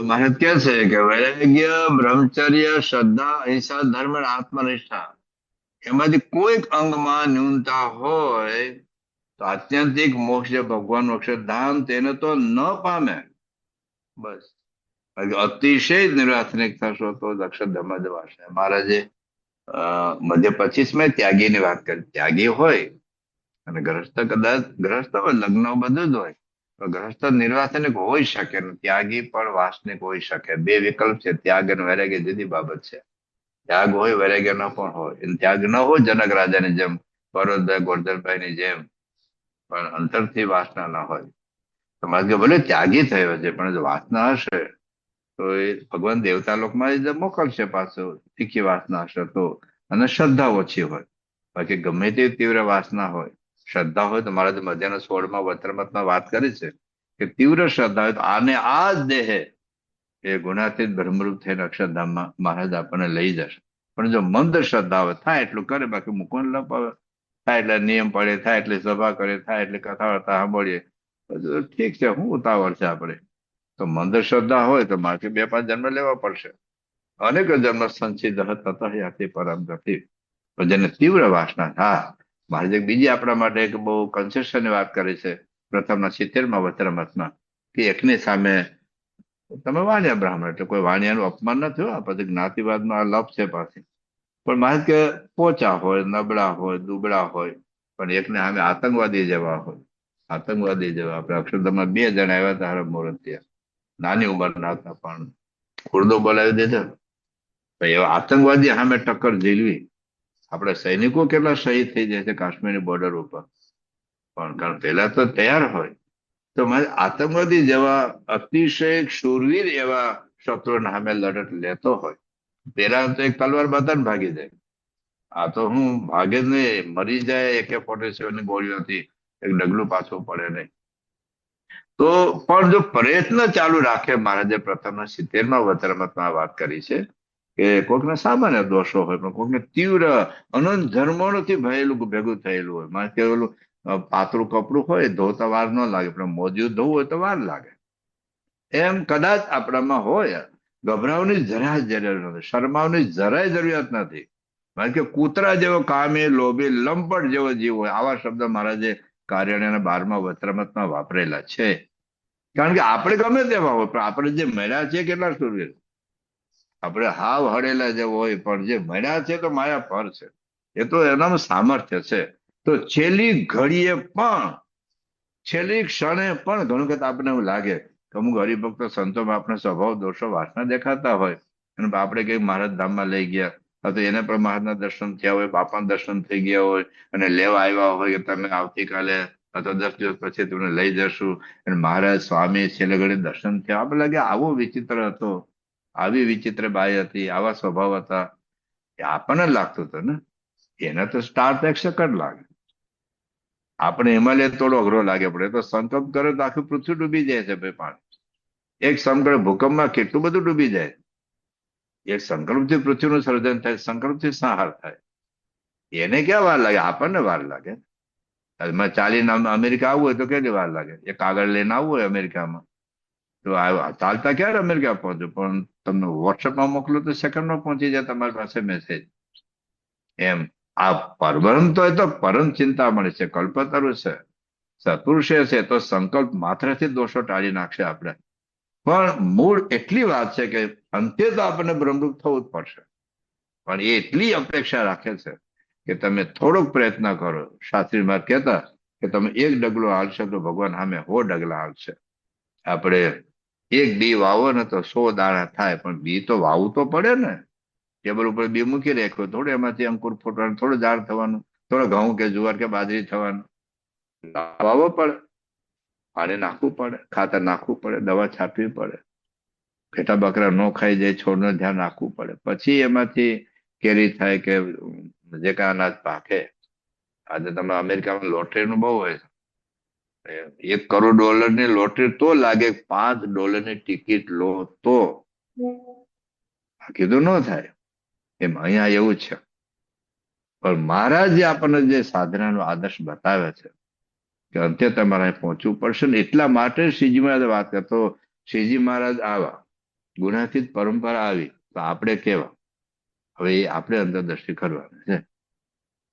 મહારાજ કહે છે કે વૈરાગ્ય, બ્રહ્મચર્ય, શ્રદ્ધા, અહિંસા, ધર્મ અને આત્મનિષ્ઠા એમાંથી કોઈક અંગમાં ન્યૂનતા હોય તો આત્યંતિક મોક્ષ, ભગવાન અક્ષરધામ, તેને તો ન પામે. બસ. અતિશય નિર્વાસનિક થશો તો જ અક્ષરધામમાં જવાશે. મહારાજે મધ્ય 25માં ત્યાગીની વાત કરી. ત્યાગી હોય અને ગ્રસ્ત, કદાચ ગ્રસ્ત હોય, લગ્ન બધું જ હોય, તો ગ્રસ્ત નિર્વાસનિક હોઈ શકે ને ત્યાગી પણ વાસનિક હોઈ શકે. 2 વિકલ્પ છે. ત્યાગ અને વૈરાગ્ય જુદી બાબત છે. ત્યાગ હોય, વૈરાગ્ય ન પણ હોય. ત્યાગ ન હોય જનક રાજાની જેમ, પરોદભાઈ, ગોરધનભાઈની જેમ, પણ અંતરથી વાસના ન હોય તો મારે ભલે ત્યાગી થયો છે પણ જો વાસના હશે તો એ ભગવાન દેવતા લોકમાં જ મોકલશે પાછો. તીખી વાસના હશે તો. અને શ્રદ્ધા ઓછી હોય. બાકી ગમે તે તીવ્ર વાસના હોય, શ્રદ્ધા હોય તો મહારાજ મધ્યના 16માં વચરામૃતમાં વાત કરી છે કે તીવ્ર શ્રદ્ધા હોય તો આને આ જ દેહે એ ગુણાતીત બ્રહ્મરૂપ થઈને અક્ષરધામમાં મહારાજ આપણને લઈ જશે. પણ જો મંદ શ્રદ્ધા હોય, થાય એટલું કરે, બાકી મૂકવાનું ન પાવે. થાય એટલે નિયમ પડે, થાય એટલે સભા કરે, થાય એટલે કથા વાર્તા સાંભળીએ, બધું ઠીક છે, શું ઉતાવળ છે આપણે? તો મંદ શ્રદ્ધા હોય તો મારે 2-5 જન્મ લેવા પડશે. અનેક જન્મ સંચિત તથા પરમ ગતિ. પણ જેને તીવ્ર વાસના, હા, મહારાજ બીજી આપણા માટે એક બહુ કન્સેશનની વાત કરી છે પ્રથમના 70માં વચરામૃતમાં કે એકની સામે તમે વાણિયા બ્રાહ્મણ, એટલે કોઈ વાણિયાનું અપમાન ન થયું. આ પછી જ્ઞાતિવાદનો આ લપ છે પાછી. પણ મહારાજ કે પોચા હોય, નબળા હોય, દુબળા હોય, પણ એકને સામે આતંકવાદી જેવા હોય. આતંકવાદી જેવા. આપણે અક્ષરધામમાં 2 જણા આવ્યા હતા હરમ મુહૂર્ત ત્યાં. નાની ઉંમરના હતા પણ ખુરદો બોલાવી દીધો. તો એવા આતંકવાદી સામે ટક્કર ઝીલવી. આપણે સૈનિકો કેટલા શહીદ થઈ જાય છે કાશ્મીરની બોર્ડર ઉપર, પણ કારણ પહેલા તો તૈયાર હોય. તો મારે આતંકવાદી જેવા અતિશય શૂરવીર એવા શત્રુના સામે લડત લેતો હોય, પેલા તો એક તલવાર બધાને ભાગી જાય. આ તો હું ભાગે જ નહીં, મરી જાય AK-47 ની ગોળીઓથી, એક ડગલું પાછું પડે નહીં. તો પણ જો પ્રયત્ન ચાલુ રાખે, મહારાજે પ્રથમના 70મા વતનમાં વાત કરી છે કે કોઈકને સામાન્ય દોષો હોય પણ કોઈકને તીવ્ર અનંત ધર્મોથી ભયેલું ભેગું થયેલું હોય. મારે કહેલું પાતળું કપડું હોય ધોતા વાર ન લાગે, પણ મોજું ધોવું હોય તો વાર લાગે. એમ કદાચ આપણામાં હોય. ગભરાવાની જરાય જરૂર નથી, શરમાવની જરાય જરૂરિયાત નથી. કારણ કે કૂતરા જેવો કામે લોભી લંપટ જેવો જીવ હોય, આવા શબ્દ મહારાજે કાર્યાલયના 12મા વત્રમતમાં વાપરેલા છે. કારણ કે આપણે ગમે તેવા હોય પણ આપણે જે મળ્યા છે કેટલા શૂરવીર. આપણે હાવ હળેલા જેવો હોય પણ જે મળ્યા છે તો માયા પર છે. એ તો એનામાં સામર્થ્ય છે. તો છેલ્લી ઘડીએ પણ, છેલ્લી ક્ષણે પણ ઘણું વખત આપણને એવું લાગે કે અમુક હરિભક્તો સંતોમાં આપણે સ્વભાવ દોષો વાસના દેખાતા હોય અને આપણે કઈ મહારાજ ધામમાં લઈ ગયા અથવા એને પણ મહારાજના દર્શન થયા હોય, બાપાના દર્શન થઈ ગયા હોય અને લેવા આવ્યા હોય કે તમે આવતીકાલે અથવા 10 દિવસ પછી તમને લઈ જશું અને મહારાજ સ્વામી છેલ્લે ઘડી દર્શન થયા. આપણે લાગે આવો વિચિત્ર હતો, આવી વિચિત્ર બાઈ હતી, આવા સ્વભાવ હતા. એ આપણને લાગતું હતું ને, એને તો સ્ટાર પ્રેક્ષક જ લાગે. આપણે હિમાલય થોડો અઘરો લાગે પડે તો સંકલ્પ કરે તો આખી પૃથ્વી ડૂબી જાય છે ભાઈ. પાણી એક સંકલ્પ ભૂકંપમાં કેટલું બધું ડૂબી જાય. એક સંકલ્પથી પૃથ્વીનું સર્જન થાય, સંકલ્પથી સંહાર થાય. એને ક્યાં વાર લાગે, આપણને વાર લાગે. ચાલીને અમેરિકા આવવું હોય તો કેટલી વાર લાગે, એ કાગળ લઈને આવવું હોય અમેરિકામાં તો ચાલતા ક્યારે અમેરિકા પહોંચો, પણ તમને વોટ્સએપમાં મોકલો તો સેકન્ડમાં પહોંચી જાય તમારી પાસે મેસેજ. એમ આ પરબ્રહ્મ તો એ તો પરમ ચિંતામણી છે, કલ્પતરુ છે, સત્પુરુષે છે તો સંકલ્પ માત્રથી દોષો ટાળી નાખશે આપણે. પણ મૂળ એટલી વાત છે કે અંતે તો આપણને બ્રહ્મરૂપ થવું જ પડશે. પણ એ એટલી અપેક્ષા રાખે છે કે તમે થોડોક પ્રયત્ન કરો. શાસ્ત્રી મહારાજ કહેતા કે તમે એક ડગલો હાલશો તો ભગવાન સામે 100 ડગલા હાલશે. આપણે એક બી વાવો ને તો 100 દાણા થાય, પણ બી તો વાવવું તો પડે ને. ટેબલ ઉપર બી મૂકી રાખ્યો, થોડું એમાંથી અંકુર ફૂટવાનું, થોડું ઝાડ થવાનું, થોડો ઘઉં કે જુવાર કે બાજરી થવાનું. વાવવો પડે, પાણી નાખવું પડે, ખાતર નાખવું પડે, દવા છાંટવી પડે, ઘેટા બકરા ન ખાઈ જાય, છોડનું ધ્યાન રાખવું પડે. પછી એમાંથી કેરી થાય કે જે કાંઈ અનાજ પાકે. આજે તમે અમેરિકામાં લોટરીનું બહુ હોય. $1 કરોડ લોટરી તો લાગે, $5 ટિકિટ લો તો કીધું ન થાય. એમ અહીંયા એવું છે. પણ મહારાજ જે આપણને જે સાધનાનો આદર્શ બતાવે છે કે અંતે તમારે પહોંચવું પડશે ને, એટલા માટે શ્રીજી મહારાજ વાત કરતો. શ્રીજી મહારાજ આવા ગુનાતીત પરંપરા આવી તો આપણે કેવા, હવે એ આપણે અંતરદ્રષ્ટિ કરવાની છે.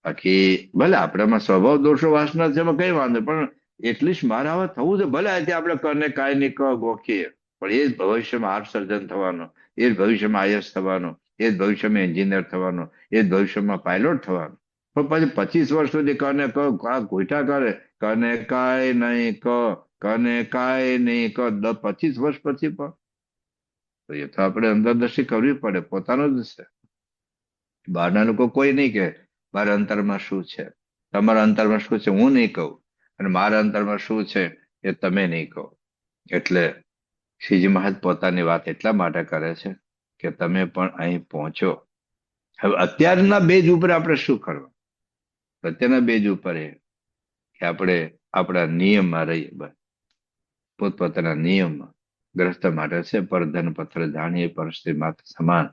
બાકી ભલે આપણામાં સ્વભાવ દોષો વાસના છે, એમાં કઈ વાંધો, પણ એટલીસ્ટ મારે હવે થવું છે. ભલે આજે આપણે કરને કાંઈ નહીં ગોખીએ, પણ એ જ ભવિષ્યમાં આર્ટ સર્જન થવાનો, એ જ ભવિષ્યમાં IAS થવાનો, એ જ ભવિષ્યમાં એન્જિનિયર થવાનો, એ જ ભવિષ્યમાં પાયલોટ થવાનો. પણ પછી 25 વર્ષ સુધી કને ગોઈઠા કરે, કને કાંઈ નહીં કને કાંઈ નહીં 25 વર્ષ પછી પણ તો એ તો આપણે અંતરદ્રષ્ટિ કરવી પડે, પોતાનું જ છે. બહારના લોકો કોઈ નહીં કે મારા અંતરમાં શું છે, તમારા અંતરમાં શું છે હું નહીં કહું, અને મારા અંતરમાં શું છે એ તમે નહીં કહો. એટલે શ્રીજી મહારાજ પોતાની વાત એટલા માટે કરે છે કે તમે પણ અહીં પહોંચો. હવે અત્યારના બેજ ઉપર આપણે શું કરવું? અત્યારના બેજ ઉપર એ કે આપણે આપણા નિયમમાં રહીએ, બસ પોતપોતાના નિયમમાં. ગ્રસ્ત માટે છે પરધન પત્ર જાણીએ પરસ્ત્રી માત્ર સમાન,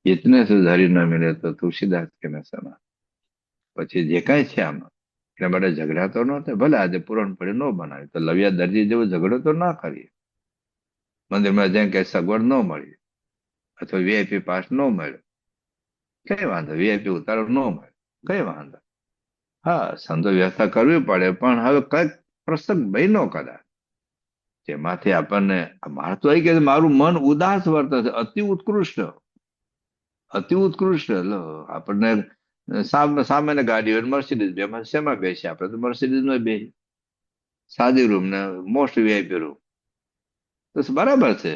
ઇતને સુધારી ન મળે તો તુલસીદાસ કે ન સમાન. પછી જે કાંઈ છે આમાં એના માટે ઝઘડા તો ન થાય. ભલે આજે પૂરણપડી ન બનાવી તો લવિયા દરજી જેવો ઝઘડો તો ના કરીએ. મંદિરમાં જેમ કે સગવડ ન મળી અથવા VIP પાસ ન મળ્યો, કઈ વાંધો, VIP ઉતારો ન મળે, કઈ વાંધો. હા, સંતો વ્યવસ્થા કરવી પડે, પણ હવે કઈક પ્રસંગ બન્યો કદાચ જેમાંથી આપણને મારે તો કે મારું મન ઉદાસ વર્તે છે, અતિ ઉત્કૃષ્ટ, અતિ ઉત્કૃષ્ટ. આપણને સામાન્ય ગાડી હોય મર્સિડીઝ, બેમાં શેમાં બેસીએ? આપણે તો મર્સિડીઝમાં બેસીએ, સાદી રૂમ ને મોસ્ટ VIP રૂમ. તો બરાબર છે.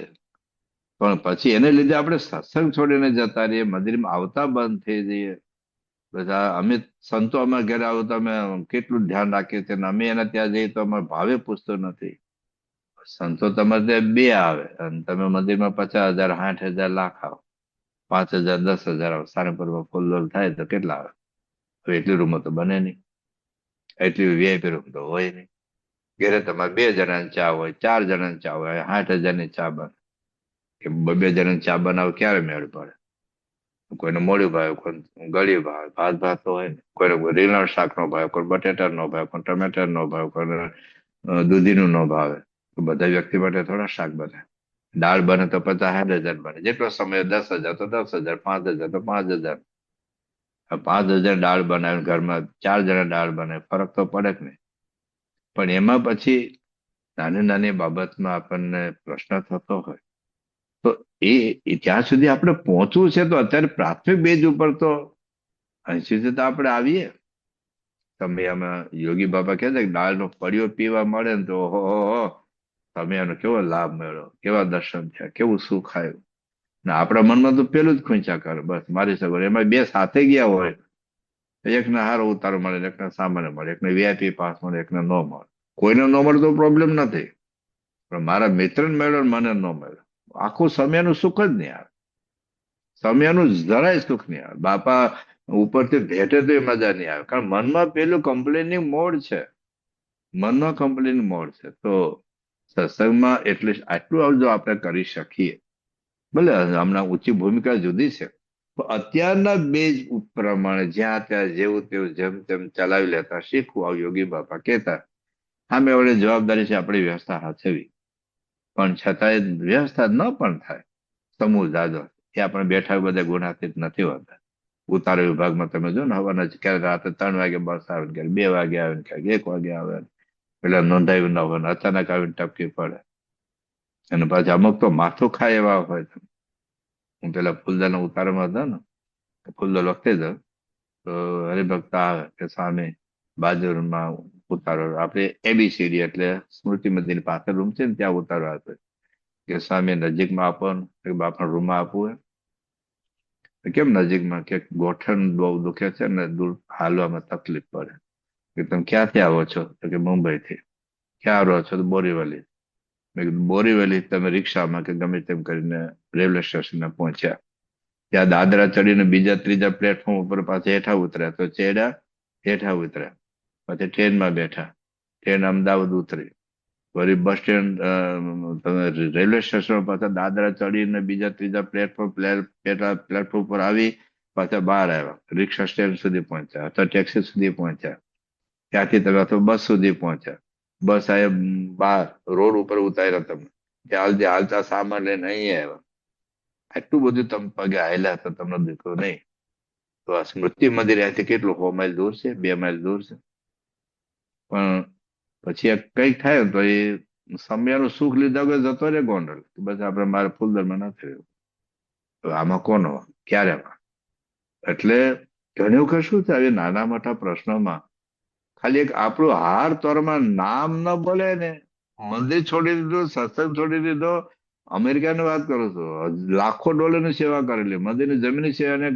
પણ પછી એને લીધે આપણે સત્સંગ છોડીને જતા રહીએ, મંદિરમાં આવતા બંધ થઈ જઈએ. બધા અમે સંતો અમારા ઘરે આવો તો અમે કેટલું ધ્યાન રાખીએ છીએ, અને અમે એના ત્યાં જઈએ તો અમારો ભાવે પૂછતો નથી. સંતો તમારે ત્યાં બે આવે અને તમે મંદિરમાં 50,000, 60,000, લાખ આવો, 5,000, 10,000 આવો, સારંગપુરમાં ફૂલદોલ થાય તો કેટલા આવે? હવે એટલી રૂમો તો બને નહીં, એટલી વીઆઈપી રૂમ તો હોય નહીં. ઘરે તમારે 2 જણાની ચા હોય, 4 જણાની ચા હોય, 60,000ની ચા બને. કે 2 જણાની ચા બનાવો ક્યારે મેળ પડે? કોઈને મોડું ભાવે, કોઈ ગળ્યું ભાવે, ભાત ભાત તો હોય ને. કોઈને રીંગણ શાક નો ભાવે, કોઈ બટેટા નો ભાવે, કોઈ ટમેટર નો ભાવે, કોઈને દૂધીનું નો ભાવે. તો બધા વ્યક્તિ માટે થોડા શાક બને. દાળ બને તો 50,000, 60,000 બને. જેટલો સમય 10,000 તો 10,000, 5,000 તો 5,000. 5,000 દાળ બનાવે ઘરમાં, 4 જણા દાળ બને, ફરક તો પડે જ નહીં. પણ એમાં પછી નાની નાની બાબતમાં આપણને પ્રશ્ન થતો હોય તો ત્યાં સુધી આપણે પહોંચવું છે. તો અત્યારે પ્રાથમિક બેઝ ઉપર તો અહીં સુધી તો આપણે આવીએ. તમે આમાં યોગી બાબા કહે છે કે દાળનો પડિયો પીવા મળે ને તો ઓહો, તમે એનો કેવો લાભ મેળવો, કેવા દર્શન થયા, કેવું સુખ આવ્યું. ને આપણા મનમાં તો પેલું જ ખૂંચા કરે, બસ મારી સગવડ. એમાં બે સાથે ગયા હોય, એકને હારો ઉતારો મળે, એકને સામાન્ય મળે, એકને વીઆઈપી પાસ મળે, એકને ન મળે. કોઈને ન મળે તો પ્રોબ્લેમ નથી, પણ મારા મિત્રને મળ્યો ને મને ન મળ્યો, આખું સમયનું સુખ જ નહીં આવે. સમયનું જરાય સુખ નહીં આવે. બાપા ઉપરથી ભેટે તો એ મજા નહીં આવે, કારણ મનમાં પેલું કમ્પ્લેનિંગ મોડ છે. મનમાં કમ્પ્લેનિંગ મોડ છે. તો સત્સંગમાં એટલે આટલું જો આપણે કરી શકીએ, ભલે હમણાં ઊંચી ભૂમિકા જુદી છે, પણ અત્યારના બેઝ પ્રમાણે જ્યાં ત્યાં જેવું તેવું જેમ તેમ ચલાવી લેતા શીખવું. આવું યોગી બાપા કહેતા. સામે વડે જવાબદારી છે આપણી વ્યવસ્થા હાથવી, પણ છતાંય વ્યવસ્થા ન પણ થાય. સમૂહ દાદો એ આપણે બેઠા બધા ગુણાતીત નથી હોતા. ઉતારો વિભાગમાં તમે જો ને હવાના ક્યારેક રાતે 3 વાગે બસ આવે, ક્યારેક 2 વાગે આવે, ક્યારેક 1 વાગે આવે. પેલા નોંધાયું ના હોય, અચાનક આવીને ટપકી પડે. અને પાછા અમુક તો માથું ખાય એવા હોય. હું પેલા ફૂલદાના ઉતારામાં હતો ને, ફૂલદો વખતે જ તો હરિભક્ત આવે કે સ્વામી બાજુમાં ઉતારો, આપણે એબીસીડી એટલે સ્મૃતિ મંદિર પાછળ રૂમ છે ને ત્યાં ઉતારો આપે. કે સ્વામી નજીકમાં આપો ને, બાપા રૂમમાં આપવું હોય. કેમ નજીકમાં? કે ગોઠણ બહુ દુખે છે ને, દૂર હાલવામાં તકલીફ પડે. કે તમે ક્યાંથી આવો છો? તો કે મુંબઈથી. ક્યાં રહો છો? તો બોરીવલી. મેં કીધું બોરીવલી તમે રિક્ષામાં કે ગમે તેમ કરીને રેલવે સ્ટેશને પહોંચ્યા. ત્યાં દાદરા ચડીને બીજા ત્રીજા પ્લેટફોર્મ ઉપર પાછા હેઠા ઉતર્યા. તો ચડ્યા, હેઠા ઉતર્યા, પછી ટ્રેનમાં બેઠા. ટ્રેન અમદાવાદ ઉતરી, વળી બસ સ્ટેન્ડ તમે રેલવે સ્ટેશન પાછા દાદરા ચડીને બીજા ત્રીજા પ્લેટફોર્મ પર આવી પાછા બહાર આવ્યા. રિક્ષા સ્ટેન્ડ સુધી પહોંચ્યા અથવા ટેક્સી સુધી પહોંચ્યા. ત્યાંથી તમે અથવા બસ સુધી પહોંચ્યા. બસ આ બહાર રોડ ઉપર ઉતાર્યા તમને. ત્યાં હાલતા સામાન લઈને અહીં આવ્યા. આટલું બધું તમે પગે હાલ્યા તો તમને દીકરો નહીં. તો આ સ્મૃતિ મંદિર અહીંથી કેટલું 100 માઇલ દૂર છે, 2 માઇલ દૂર છે. પણ પછી કંઈક થાય તો એ સમયનું સુખ લીધા વગર જતો રહે ગોંડલ. બસ આપણે મારે ફૂલદરમાં નથી રહ્યું. તો આમાં કોનો ક્યારે? એટલે ઘણી વખત શું થાય નાના મોટા પ્રશ્નોમાં ખાલી એક આપણું હાર તોરમાં નામ ન બોલે ને, મંદિર છોડી દીધું, સત્સંગ છોડી દીધો. અમેરિકાની વાત કરું છું, લાખો ડોલરની સેવા કરેલી, મંદિરની જમીનની સેવા ને